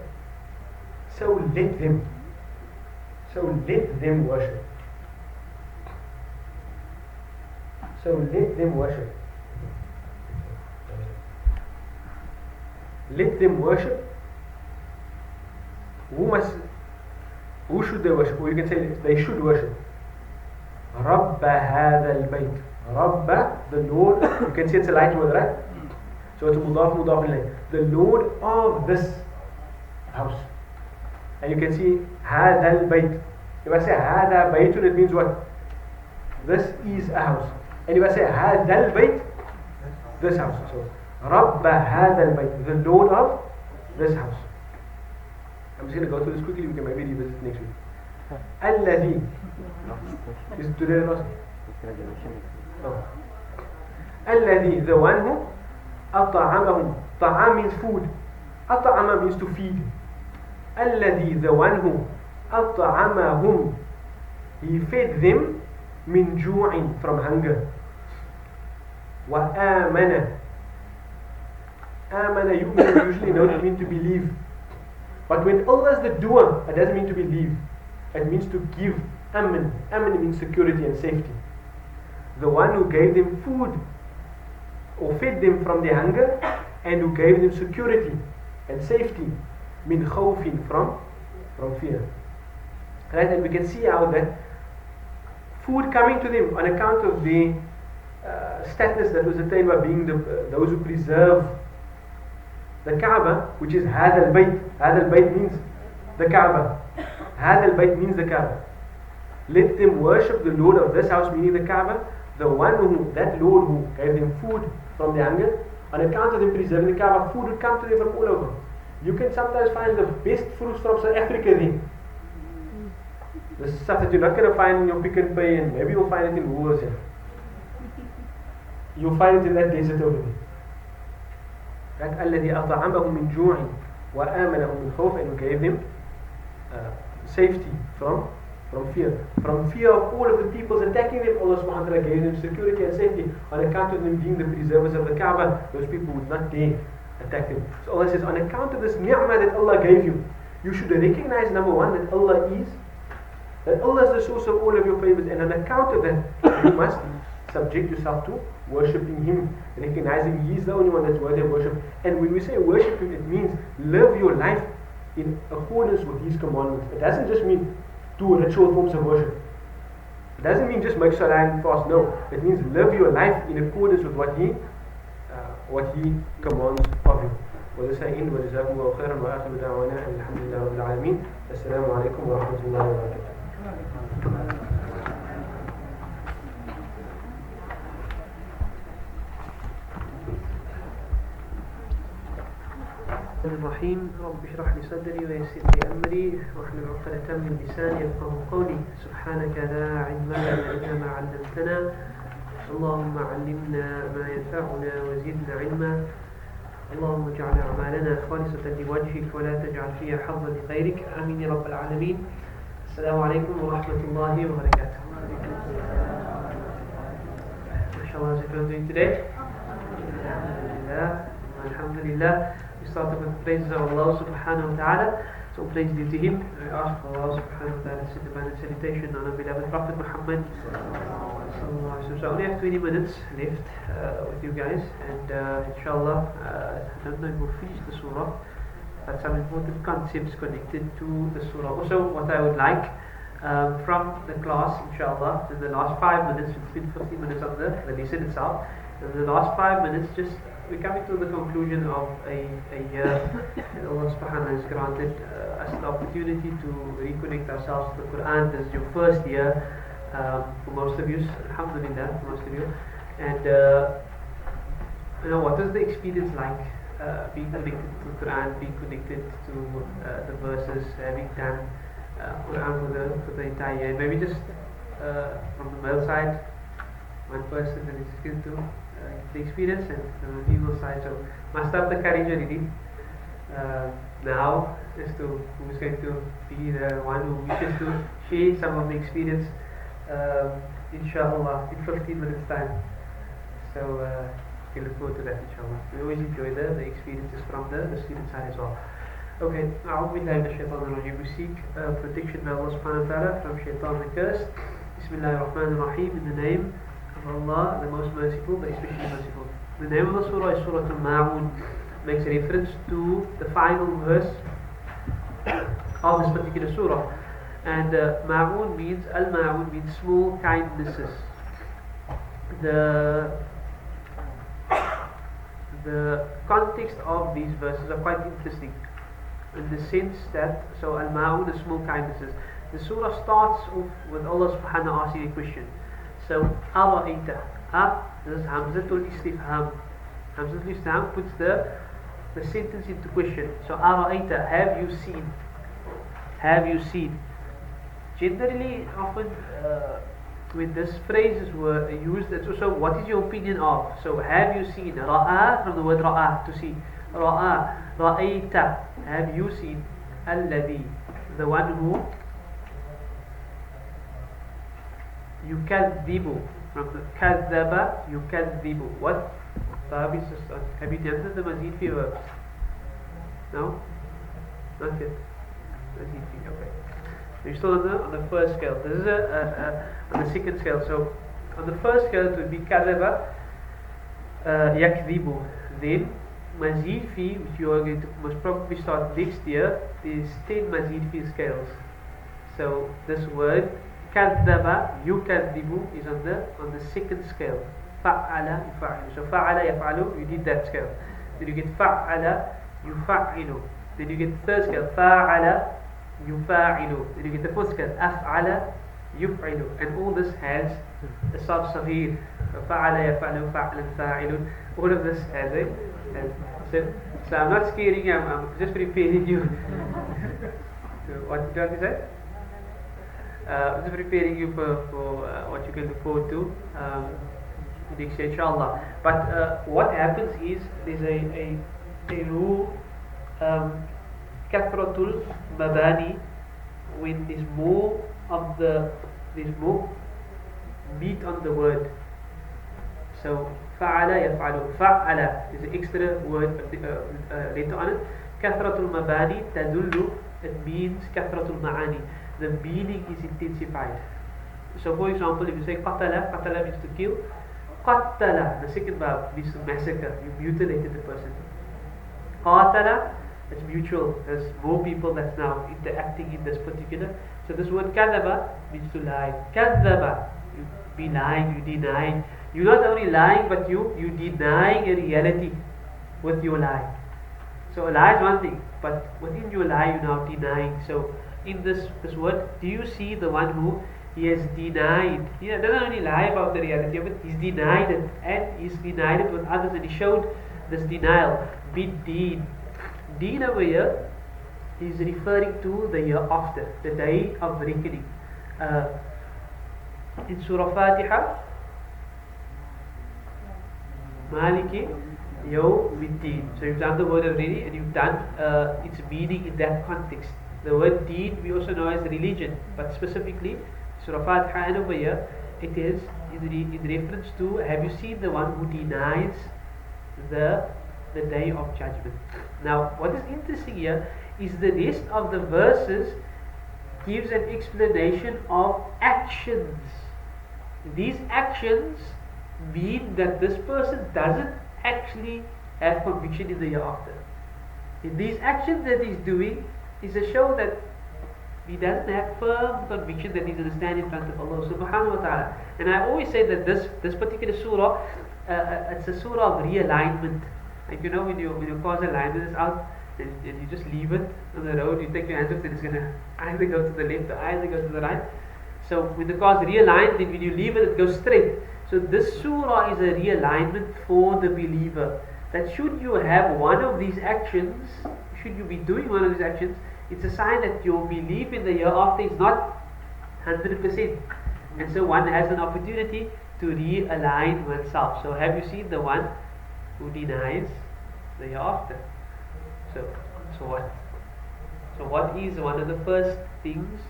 so let them. So let them worship. So let them worship. Let them worship. Who should they worship? Or you can say they should worship. رب هذا البيت. رب, the Lord. You can see it's a light word, right? So it's mudaf ilayh. The Lord of this house. And you can see هذا البيت. If I say هذا بيت, it means what? This is a house. And if I say هذا البيت, this house. So رب هذا البيت, the Lord of this house. I'm just going to go through this quickly. We can maybe revisit next week. الذي. Is it today the last? Oh. الذي, the one who أطعمهم. طعام means food. أطعم means to feed. الذي, the one who أطعمهم. He fed them من جوع, from hunger. وآمن. آمن يؤمن usually don't mean to believe. But when Allah is the doer, it doesn't mean to believe. It means to give. Aman. Aman means security and safety. The one who gave them food or fed them from their hunger, and who gave them security and safety. Min khawfin, from fear. Right? And we can see how that food coming to them on account of the status that was attained by being those who preserve the Kaaba, which is هذا البيت. هذا البيت means the Kaaba. هذا البيت means the Kaaba. Let them worship the Lord of this house, meaning the Kaaba, the one who, that Lord who gave them food from their hunger. On account of them preserving the Kaaba, food would come to them from all over. You can sometimes find the best fruits from South Africa there. This is stuff that you're not going to find in your Pick n Pay, and maybe you'll find it in Woolworths here. You'll find it in that desert over there. That الذي أطعمهم من جوع وآمنهم من خوف, and who gave them safety from fear. From fear of all of the peoples attacking them, Allah subhanahu wa ta'ala gave them security and safety. On account of them being the preservers of the Kaaba, those people would not dare attack them. So Allah says, on account of this ni'mah that Allah gave you, you should recognize, number one, that Allah is the source of all of your favors, and on account of that, you must subject yourself to worshipping Him, recognizing He is the only one that's worthy of worship. And when we say worship Him, it means live your life in accordance with His commandments. It doesn't just mean do ritual forms of worship. It doesn't mean just make salah and fast. No, it means live your life in accordance with what He commands of you. وذا سائل وجزاكم الله خيرا وآخر دعوانا الحمد لله رب العالمين. السلام عليكم ورحمة الله وبركاته. الرحيم رب اشرح لي صدري ويسر لي أمري واحلل عقدة من لساني يفقهوا قولي سبحانك لا علم لنا إلا ما علمتنا اللهم علمنا ما ينفعنا وزدنا علما اللهم اجعل أعمالنا خالصة لوجهك ولا تجعل فيها حظا لغيرك آمين يا رب العالمين. السلام عليكم ورحمة الله وبركاته. Inshallah, how's everyone doing today? Alhamdulillah. We started with the praises of Allah subhanahu wa ta'ala. So praise due to Him. I ask for Allah subhanahu wa ta'ala to send divine salutation on our beloved Prophet Muhammad. So I only have 20 minutes left with you guys, and inshallah, I don't know if we'll finish the surah, but some important concepts connected to the surah. Also, what I would like from the class, inshallah, in the last 5 minutes, it's been 15 minutes on the lesson itself, in the last 5 minutes, just we're coming to the conclusion of a year, and Allah subhanahu wa ta'ala has granted us the opportunity to reconnect ourselves to the Quran. This is your first year for most of you, alhamdulillah, for most of you. And what is the experience like being connected to the Quran, being connected to the verses, having done Quran for the entire year? Maybe just from the male side, one person that is going to get the experience, and from the female side. So muster up the courage already. Now, as to who is going to be the one who wishes to share some of the experience, inshallah, in 15 minutes time. So we look forward to that, inshallah. We always enjoy the experiences from the student side as well. Okay, أعوذ بالله من الشيطان الرجيم. We seek protection by Allah subhanahu wa ta'ala from shaitan the cursed. Bismillahir Rahmanir Rahim. In the name of Allah, the most merciful, the especially merciful. The name of the surah is Surah Al-Ma'un. Makes reference to the final verse of this particular surah. And Ma'un means, Al-Ma'un means small kindnesses. The context of these verses are quite interesting, in the sense that, so Al-Ma'un is small kindnesses. The surah starts off with Allah subhanahu wa ta'ala asking a question. So, Ara'ita. This is Hamzatul Istifham. Hamzatul Istifham puts the sentence into question. So, Ara'ita, have you seen? Have you seen? Generally, often when these phrases were used, it's also, what is your opinion of? So, have you seen? Ra'a, from the word Ra'a, to see. Ra'a, Ra'aita, have you seen? Alladhi, the one who yukadhibu, from the kadhaba, yukadhibu. What? Have you answered the mazid fi verbs? No? Not yet. Mazid fi, okay. So you're still on the first scale. This is on the second scale. So on the first scale it would be kadhaba, yakdhibu. Then mazid fi, which you are going to most probably start next year, is 10 mazid fi scales. So this word kadhaba, yukadhibu, is on the second scale. Fa'ala, yufa'ilu. So fa'ala, yaf'alu, you need that scale. Then you get fa'ala, yufa'ilu. Then you get the third scale, fa'ala, yufa'ilu. Then you get the fourth scale, af'ala, yuf'ilu. And all this has a sab saghir. So fa'ala, yaf'alu, fa'alan, fa'ilun. All of this has a so I'm not scaring you, I'm just preparing you. So what did you say? I'm just preparing you for what you can look forward to next year, inshallah. But what happens is, there's a rule, kathratul mabani, when there's more meat on the word. So fa'ala yaf'alu, fa'ala is an extra word later on it. Kathratul mabani tadullu, it means kathratul ma'ani, the meaning is intensified. So for example, if you say qatala, qatala means to kill. Qattala, the second verb, means to massacre. You mutilated the person. Qatala, it's mutual. There's more people that's now interacting in this particular. So this word kadhaba means to lie. Kadhaba, you be lying, you deny. You're not only lying, but you denying a reality with your lie. So a lie is one thing, but within your lie you're now denying. So in this word, do you see the one who he has denied? He doesn't only lie about the reality of it, he's denied it, and he's denied it with others, and he showed this denial. Bid-deen. Deen over here is referring to the year after, the day of reckoning. In Surah Fatiha, Maliki Yawmiddin. So you've done the word already, and you've done its meaning in that context. The word deen we also know as religion, but specifically Surah Fatiha and over here, it is in reference to, have you seen the one who denies the day of judgment? Now what is interesting here is the rest of the verses gives an explanation of actions. These actions mean that this person doesn't actually have conviction in the year after. In these actions that he's doing is a show that he doesn't have firm conviction that he's going to stand in front of Allah subhanahu wa ta'ala. And I always say that this particular surah, it's a surah of realignment. Like when your car's alignment is out, and you just leave it on the road, you take your hands off, then it's going to either go to the left or either go to the right. So when the car's realigned, then when you leave it goes straight. So this surah is a realignment for the believer, that should you have one of these actions, should you be doing one of these actions, it's a sign that your belief in the year after is not 100%. And so one has an opportunity to realign oneself. So have you seen the one who denies the hereafter? So, so what? So what is one of the first things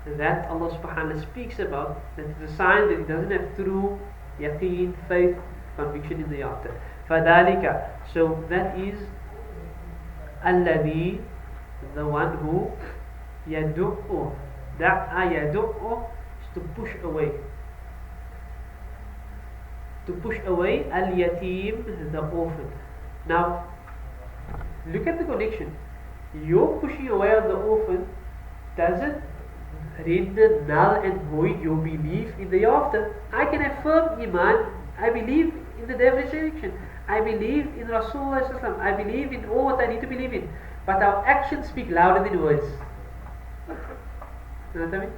that Allah subhanahu wa ta'ala speaks about, that is a sign that he doesn't have true yaqeen, faith, conviction in the hereafter? فَذَلِكَ. So that is الَّذِي, the one who يَدُعُّ. Da'a yadu'u is to push away. To push away al-yatim, the orphan. Now, look at the connection. Your pushing away of the orphan doesn't render null and void your belief in the hereafter. I can have firm iman. I believe in the day of resurrection. I believe in Rasulullah. I believe in all what I need to believe in. But our actions speak louder than words. You know what I mean?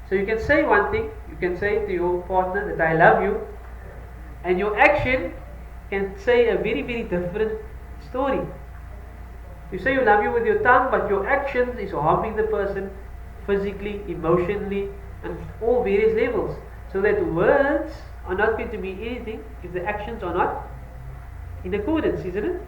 So you can say one thing, you can say to your partner that I love you, and your action can say a very, very different story. You say you love you with your tongue, but your action is harming the person physically, emotionally, and all various levels. So that words are not going to mean anything if the actions are not in accordance, isn't it?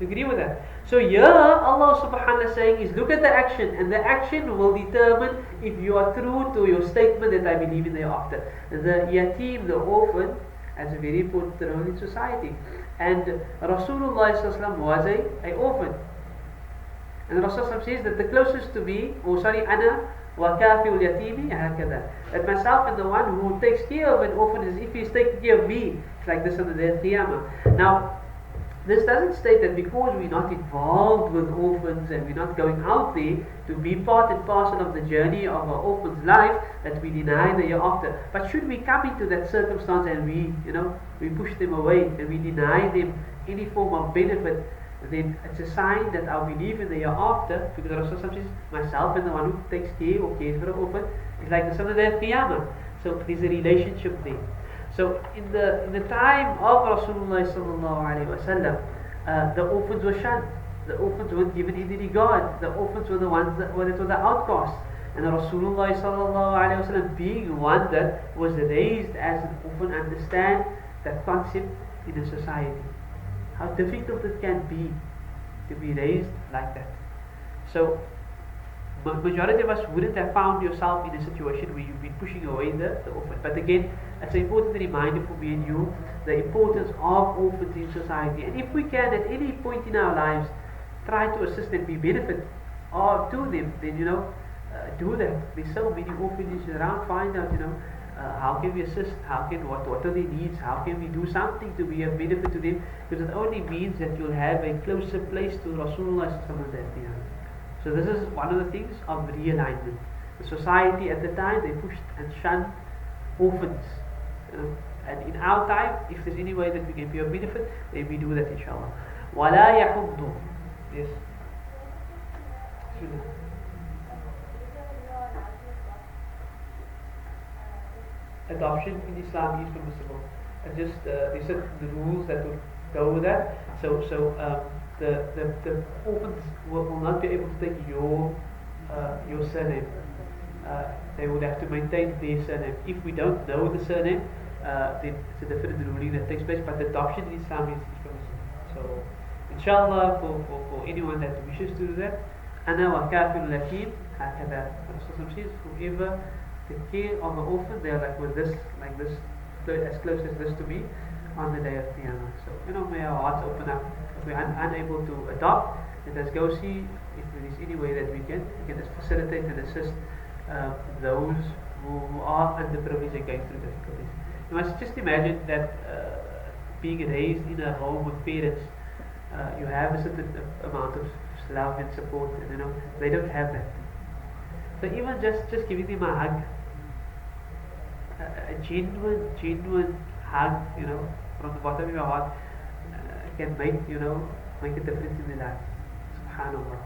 You agree with that? So here Allah subhanahu wa ta'ala saying is, look at the action, and the action will determine if you are true to your statement that I believe in the hereafter. The yatim, the orphan, has a very important role in society. And Rasulullah was a orphan. And Rasulullah says that the closest to me, ana wa kafiul yatimi hakada, that myself and the one who takes care of an orphan is if he's taking care of me. It's like this on the day of Qiyamah. Now, this doesn't state that because we're not involved with orphans and we're not going out there to be part and parcel of the journey of our orphan's life, that we deny the hereafter. But should we come into that circumstance and we push them away and we deny them any form of benefit, then it's a sign that our belief in the hereafter, because Rasulullah says, myself and the one who takes care or cares for an orphan, is like the son of the Qiyamah. So there's a relationship there. So in the time of Rasulullah sallallahu alaihi wasallam, the orphans were shunned. The orphans weren't given any regard. The orphans were the ones that were the outcasts. And Rasulullah sallallahu alaihi wasallam, being one that was raised as an orphan, understand that concept in a society. How difficult it can be to be raised like that. So majority of us wouldn't have found yourself in a situation where you've been pushing away the orphan. But again, it's an important reminder for me and you, the importance of orphans in society. And if we can at any point in our lives try to assist and be benefit to them, then do that. There's so many orphanages around. Find out how can we assist, what are their needs, how can we do something to be of benefit to them, because it only means that you'll have a closer place to Rasulullah sallallahu alaihi wasallam. So this is one of the things of realignment. The society at the time, they pushed and shunned orphans. And in our time, if there's any way that we can be of benefit, then we do that, inshallah. وَلَا يَحُضُّ. Yes. Adoption in Islam is permissible. And just they said the rules that would go with that. So the orphans will not be able to take your surname. They would have to maintain their surname. If we don't know the surname, then it's a different ruling that takes place. But adoption in Islam is permissible. So, inshallah, for anyone that wishes to do that, أنا وكافر اليتيم هكذا. Rasulullah says, whoever take care of an orphan, they are like this, as close as this to me on the day of Qiyamah. So, may our hearts open up. If we are unable to adopt, let us go see if there is any way that we can just facilitate and assist those who are underprivileged and going through difficulties. You must just imagine that being raised in a home with parents, you have a certain amount of love and support, and they don't have that. So even just giving them a hug, a genuine hug, from the bottom of your heart, can make a difference in their life. Subhanallah.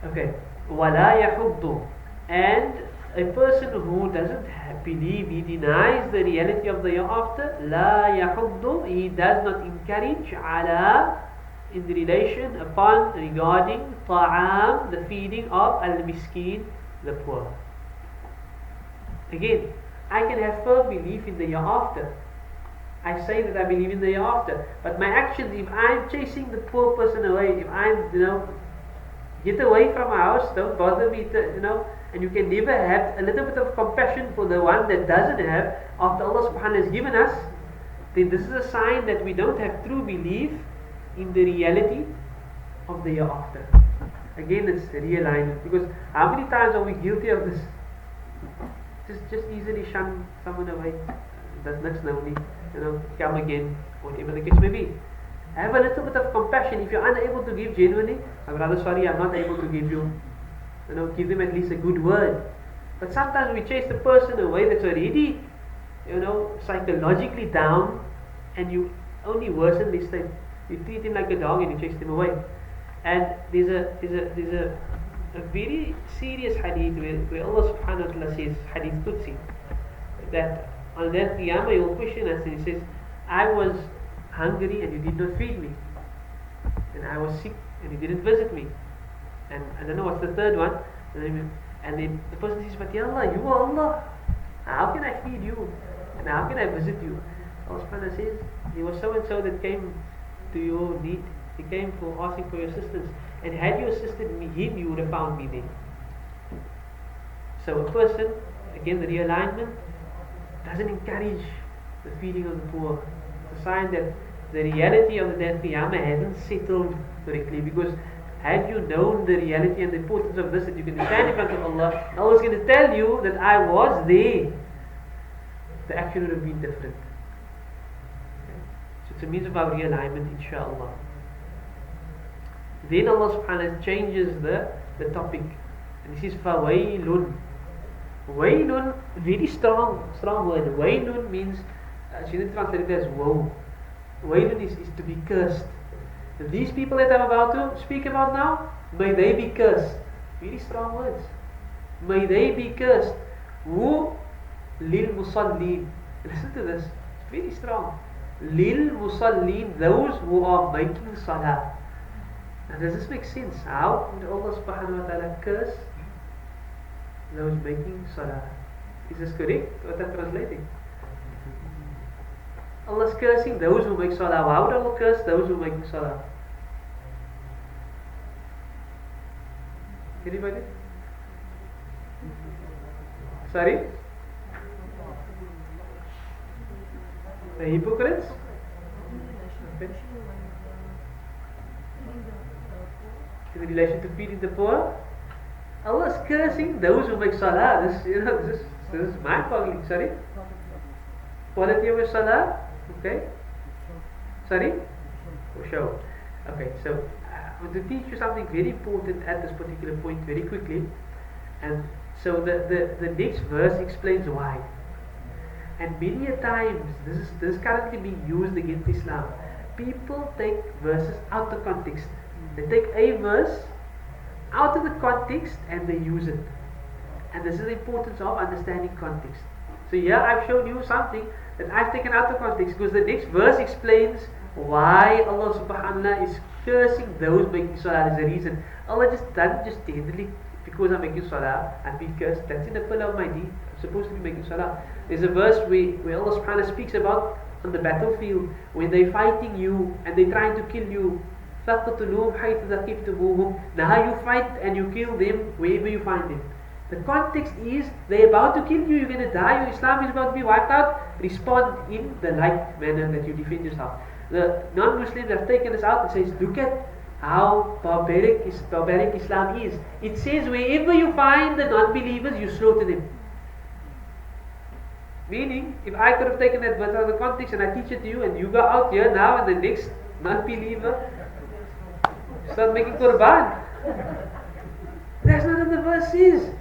Okay. وَلَا يَحُضُّ. And a person who doesn't believe, he denies the reality of the hereafter, لَا يَحُضُّ, he does not encourage, عَلَى, in the relation upon, regarding, طَعَام, the feeding of al-miskin, the poor. Again, I can have firm belief in the hereafter. I say that I believe in the hereafter, but my actions, if I'm chasing the poor person away, if I'm, get away from my house, don't bother me, and you can never have a little bit of compassion for the one that doesn't have, after Allah subhanahu wa ta'ala has given us, then this is a sign that we don't have true belief in the reality of the hereafter. Again, it's realignment, because how many times are we guilty of this? Just easily shun someone away. That's lonely, come again, whatever the case may be. Have a little bit of compassion. If you're unable to give genuinely, I'm rather sorry, I'm not able to give you. Give them at least a good word. But sometimes we chase the person away that's already, psychologically down, and you only worsen this thing. You treat him like a dog and you chase him away. And there's a very serious hadith where Allah subhanahu wa ta'ala says, hadith Qudsi, that on that Qiyamah He will question us, and He says, I was hungry and you did not feed me, and I was sick and you didn't visit me, and I don't know what's the third one, and then the person says, but Ya Allah, you are Allah, how can I feed you and how can I visit you? Allah subhanahu wa ta'ala says, there was so and so that came to your need, he came for asking for your assistance, and had you assisted him, you would have found me there. So a person, again the realignment, doesn't encourage the feeding of the poor. It's a sign that the reality of the day of Qiyamah hasn't settled correctly, because had you known the reality and the importance of this, that you can stand in front of Allah, Allah is going to tell you that I was there, the action would have been different. Okay. So it's a means of our realignment, inshaAllah. Then Allah subhanahu wa ta'ala changes the topic, and He says, Fawailun. Wailun, very strong word. Wailun means, she didn't translate it as woe. Wailun is to be cursed. And these people that I'm about to speak about now, may they be cursed. Very strong words. May they be cursed. Who? Lil Musallin. Listen to this. It's very strong. Lil Musallin, those who are making salah. Now does this make sense? How would Allah subhanahu wa ta'ala curse those making salah? Is this correct? What I'm translating? Allah's cursing those who make salah. How would Allah curse those who make salah? Anybody? Sorry? The hypocrites? Okay. In relation to feeding the poor, Allah is cursing those who make salah. This is mind-boggling. Sorry? Quality of your salah? Okay. Sorry? For sure. Okay, so I want to teach you something very important at this particular point very quickly. And so the next verse explains why. And many a times this is currently being used against Islam. People take verses out of context. They take a verse out of the context and they use it. And this is the importance of understanding context. So here I've shown you something that I've taken out of context, because the next verse explains why Allah subhanahu wa ta'ala is cursing those making salah. There's a reason. Allah just doesn't just tenderly, because I'm making salah, and be cursed. That's in the pillar of my deed. I'm supposed to be making salah. There's a verse where Allah subhanahu wa ta'ala speaks about on the battlefield, when they're fighting you and they're trying to kill you. فَقْتُلُوهُمْ حَيْثُ ثَقِفْتُمُوهُمْ. Now you fight and you kill them wherever you find them. The context is, they're about to kill you, you're going to die, your Islam is about to be wiped out. Respond in the like manner that you defend yourself. The non-Muslims have taken this out and says, look at how barbaric Islam is. It says wherever you find the non-believers, you slaughter them. Meaning, if I could have taken that verse out of the context and I teach it to you, and you go out here now and the next non-believer start making qurban. That's not what the verse is.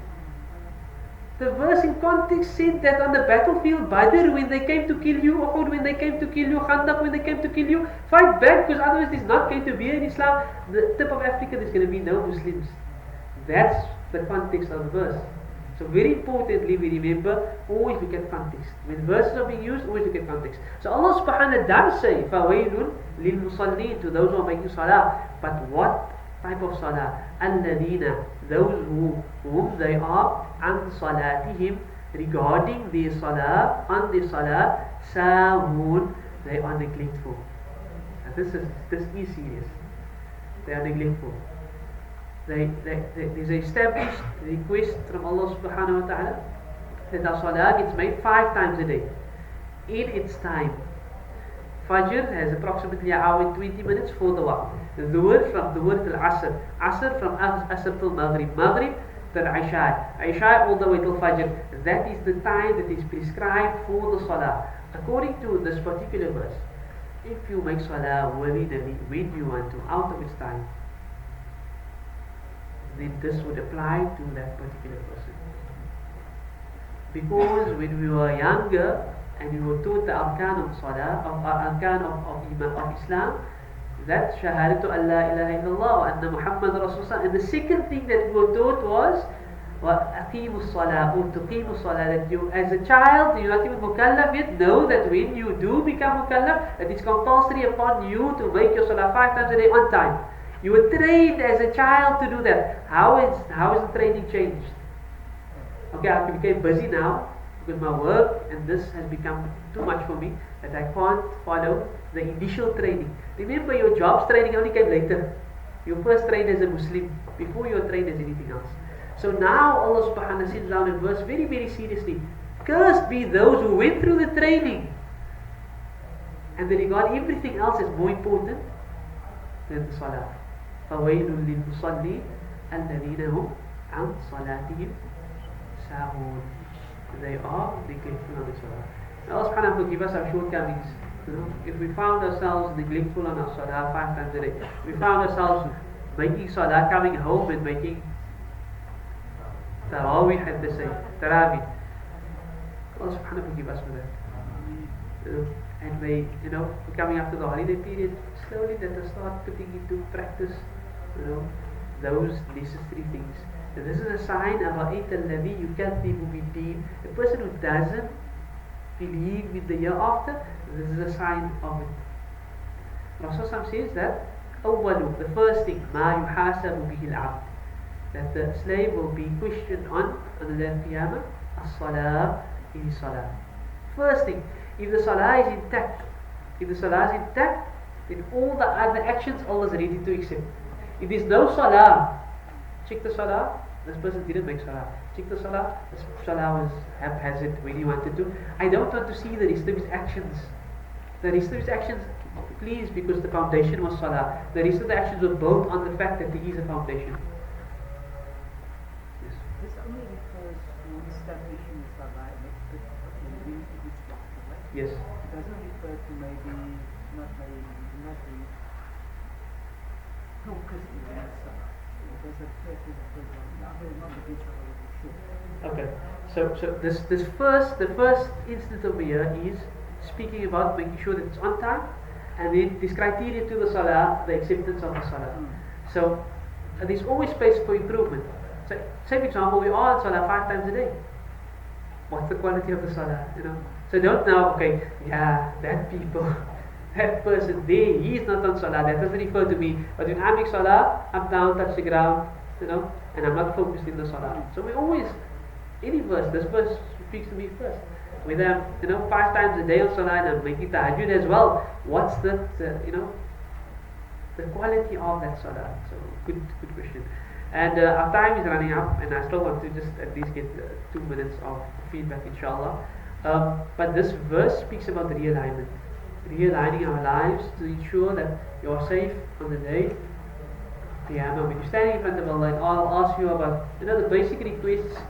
The verse in context said that on the battlefield, Badr, when they came to kill you, Uhud, when they came to kill you, Khandaq, when they came to kill you, fight back, because otherwise there's not going to be in Islam. The tip of Africa, there's going to be no Muslims. That's the context of the verse. So very importantly, we remember, always look at context. When verses are being used, always look at context. So Allah subhanahu wa ta'ala does say, فَوَيْلٌ لِلْمُصَلِّينَ, to those who are making salah. But what type of salah? الَّذِينَ, those whom they are عَنْ صَلَاتِهِمْ regarding their salah, on their salah, sahun, they are neglectful. And this is serious. They are neglectful. There's an established request from Allah subhanahu wa ta'ala that our salah gets made 5 times a day in its time. Fajr has approximately an hour and 20 minutes for the waqt. Dhuhr from Dhuhr till Asr. Asr from Asr till Maghrib. Maghrib till Isha. Isha all the way till Fajr. That is the time that is prescribed for the salah. According to this particular verse, if you make salah willy-nilly when you want to, out of its time, then this would apply to that particular person. Because when we were younger and we were taught the arkan of salah, arkan of Islam, that shahadatu an la ilaha illallah wa anna Muhammad Rasulullah, and the second thing that we were taught was aqimu salah, or tuqimu salah, that you as a child, you're not even mukallaf yet, know that when you do become mukallaf, that it's compulsory upon you to make your salah 5 times a day on time. You were trained as a child to do that. How is the training changed? Okay, I became busy now with my work, and this has become too much for me that I can't follow the initial training. Remember, your jobs training only came later. You were first trained as a Muslim before you were trained as anything else. So now Allah subhanahu wa ta'ala sits down in verse very, very seriously. Cursed be those who went through the training and they regard everything else as more important than the salah. فَوَيْلٌ لِلْمُصَلِّينَ الَّذِينَ هُمْ عَنْ صَلَاتِهِمْ سَاهُونَ. They are neglectful on the salah. May Allah subhanahu wa ta'ala forgive us our shortcomings. If we found ourselves neglectful on our salah 5 times a day, we found ourselves making salah, coming home and making tarawih at the same, tarawih. Allah subhanahu wa ta'ala forgive us for that. And may, we're coming up to the holiday period, slowly let us start putting into practice, those necessary things. And this is a sign of رَأَيْتَ الَّذِي يُكَذِّبُ بِالدِّينِ. The person who doesn't believe in the year after, this is a sign of it. Rasulullah says that أول, the first thing, مَا يُحَاسَبُ بِهِ الْعَبْدِ, that the slave will be questioned on the day of Qiyamah, as-salah, is salah. First thing, if the salah is intact, then all the other actions Allah is ready to accept. If there is no salah, check the salah, this person didn't make salah. Check the salah, this salah was haphazard when he wanted to. I don't want to see the rest of his actions. The rest of his actions, please, because the foundation was salah. The rest of the actions were built on the fact that there is a foundation. Yes. This only refers to establishing salah in which waqt, right? Yes. It doesn't refer to maybe not the focus in the salah. It doesn't refer to the first one. Not the which one. Okay. So the first instance over here is speaking about making sure that it's on time, and then this criteria to the salah, the acceptance of the salah. So there's always space for improvement. So, say for example, we are on salah 5 times a day. What's the quality of the salah? So don't now, okay, yeah, that person there, he is not on salah. That doesn't refer to me. But when I make salah, I'm down, touch the ground, and I'm not focused in the salah. So we always, any verse, this verse speaks to me first. Whether I'm 5 times a day on salah and I'm making tahajjud as well, what's the quality of that salah? So good question. And our time is running up, and I still want to just at least get 2 minutes of feedback, inshallah. But this verse speaks about realigning our lives to ensure that you are safe on the day. When you're standing in front of Allah, I'll ask you about the basic requests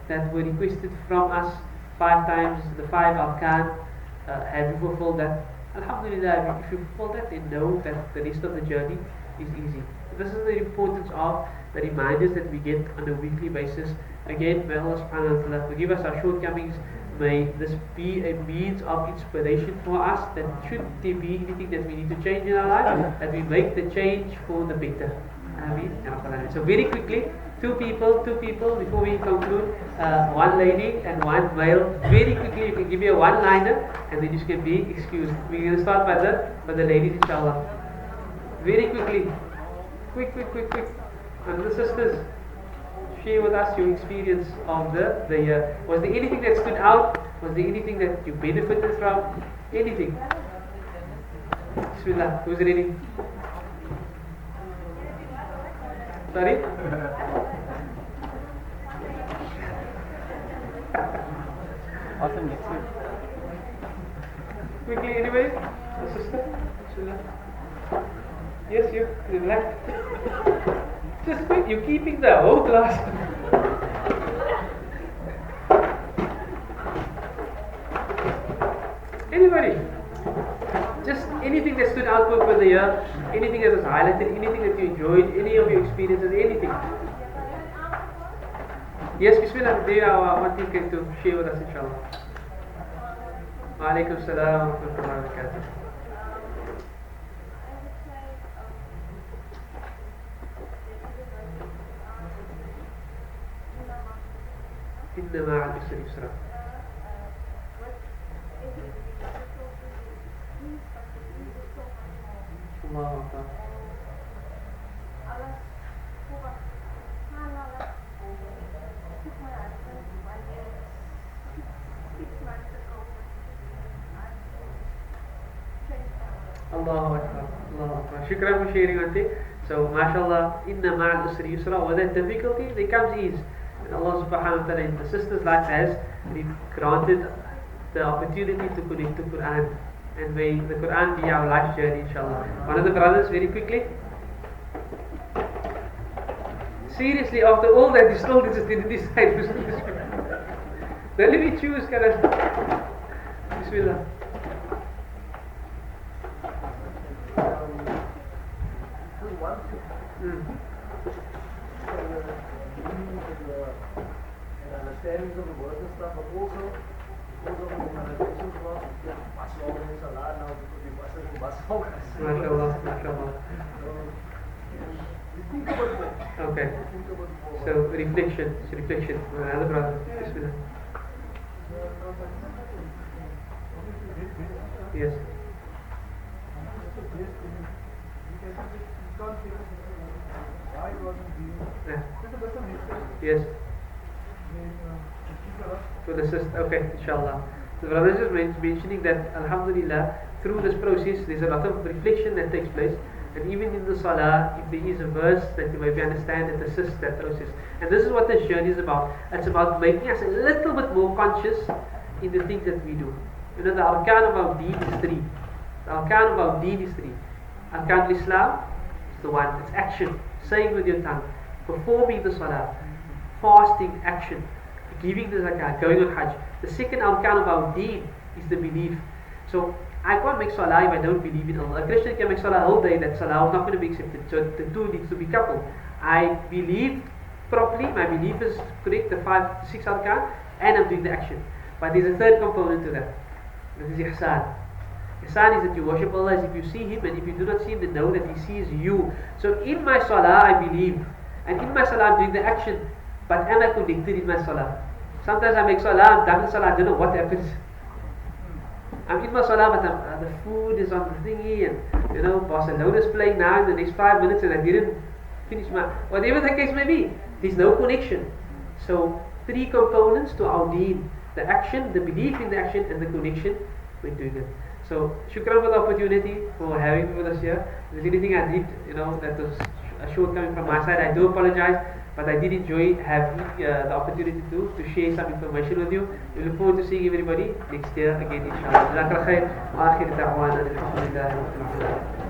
that were requested from us 5 times, the 5 arkan. Have you fulfilled that? Alhamdulillah, if you fulfill that, then know that the rest of the journey is easy. This is the importance of the reminders that we get on a weekly basis. Again, may Allah subhanahu wa ta'ala forgive us our shortcomings. May this be a means of inspiration for us, that should there be anything that we need to change in our life, that we make the change for the better. Ameen. So very quickly, two people before we conclude, one lady and one male. Very quickly, you can give me a one-liner and then you can be excused. We're going to start by the ladies, inshallah. Very quickly. Quick. And the sisters. share with us your experience of the year. Was there anything that stood out? Was there anything that you benefited from? Anything? Bismillah, who's reading? Sorry? Awesome, next week. Quickly, anybody? A sister? Bismillah. Yes, you left. Just quick, you're keeping the whole class. Anybody? Just anything that stood out for the year, anything that was highlighted, anything that you enjoyed, any of your experiences, anything. Yes, Bismillah, they are one thing to share with us, inshallah. Wa alaikum salam wa rahmatullahi wa barakatuh. إن مع العسر يسرا. الله أكبر. الله أكبر. الله أكبر. شكرا for sharing, auntie. So, mashallah, inna ma'al usri yusra. With that difficulty, there comes ease. And Allah subhanahu wa ta'ala in the sister's life has granted the opportunity to connect to Quran. And may the Quran be our life journey, inshallah. One of the brothers, very quickly. Seriously, after all that, you still didn't decide. Then let me choose, Karan. Bismillah. Understandings of the words and stuff, but also the meditations was mashallah and salah now because we must have MashaAllah, MashaAllah. think about more. Okay. Think about more. So reflection, Another brother. Bismillah. Yes. Yes. For the sister, okay, inshallah. The brother is mentioning that, alhamdulillah, through this process, there's a lot of reflection that takes place. And even in the salah, if there is a verse that you maybe understand, that assists that process. And this is what this journey is about. It's about making us a little bit more conscious in the things that we do. You know, the arkan of our deen is three. The arkan of our deen is three. Arkan al-Islam is the one, it's action, saying with your tongue, performing the salah, fasting, action, giving the zakah, going on hajj. The second arkan of our deen is the belief. So I can't make salah if I don't believe in Allah. A Christian can make salah all day, that salah is not going to be accepted. So the two needs to be coupled. I believe properly, my belief is correct, the 5, 6 arkan, and I'm doing the action. But there's a third component to that. That is ihsan. Ihsan is that you worship Allah as if you see Him, and if you do not see Him, then know that He sees you. So in my salah I believe, and in my salah I'm doing the action, but am I connected in my salah? Sometimes I make salah, I'm done with salah, I don't know what happens. I'm in my salah, but the food is on the thingy, and you know, Barcelona's playing now in the next 5 minutes, and I didn't finish my, whatever the case may be, there's no connection. So 3 components to our deen: the action, the belief in the action, and the connection when doing it. So shukran for the opportunity, for having me with us here. If there's anything I did, you know, that was a shortcoming from my side, I do apologize. But I did enjoy having the opportunity to share some information with you. We look forward to seeing everybody next year again, inshallah. Jazakallah khair. Wa akhir da'wana alhamdulillah.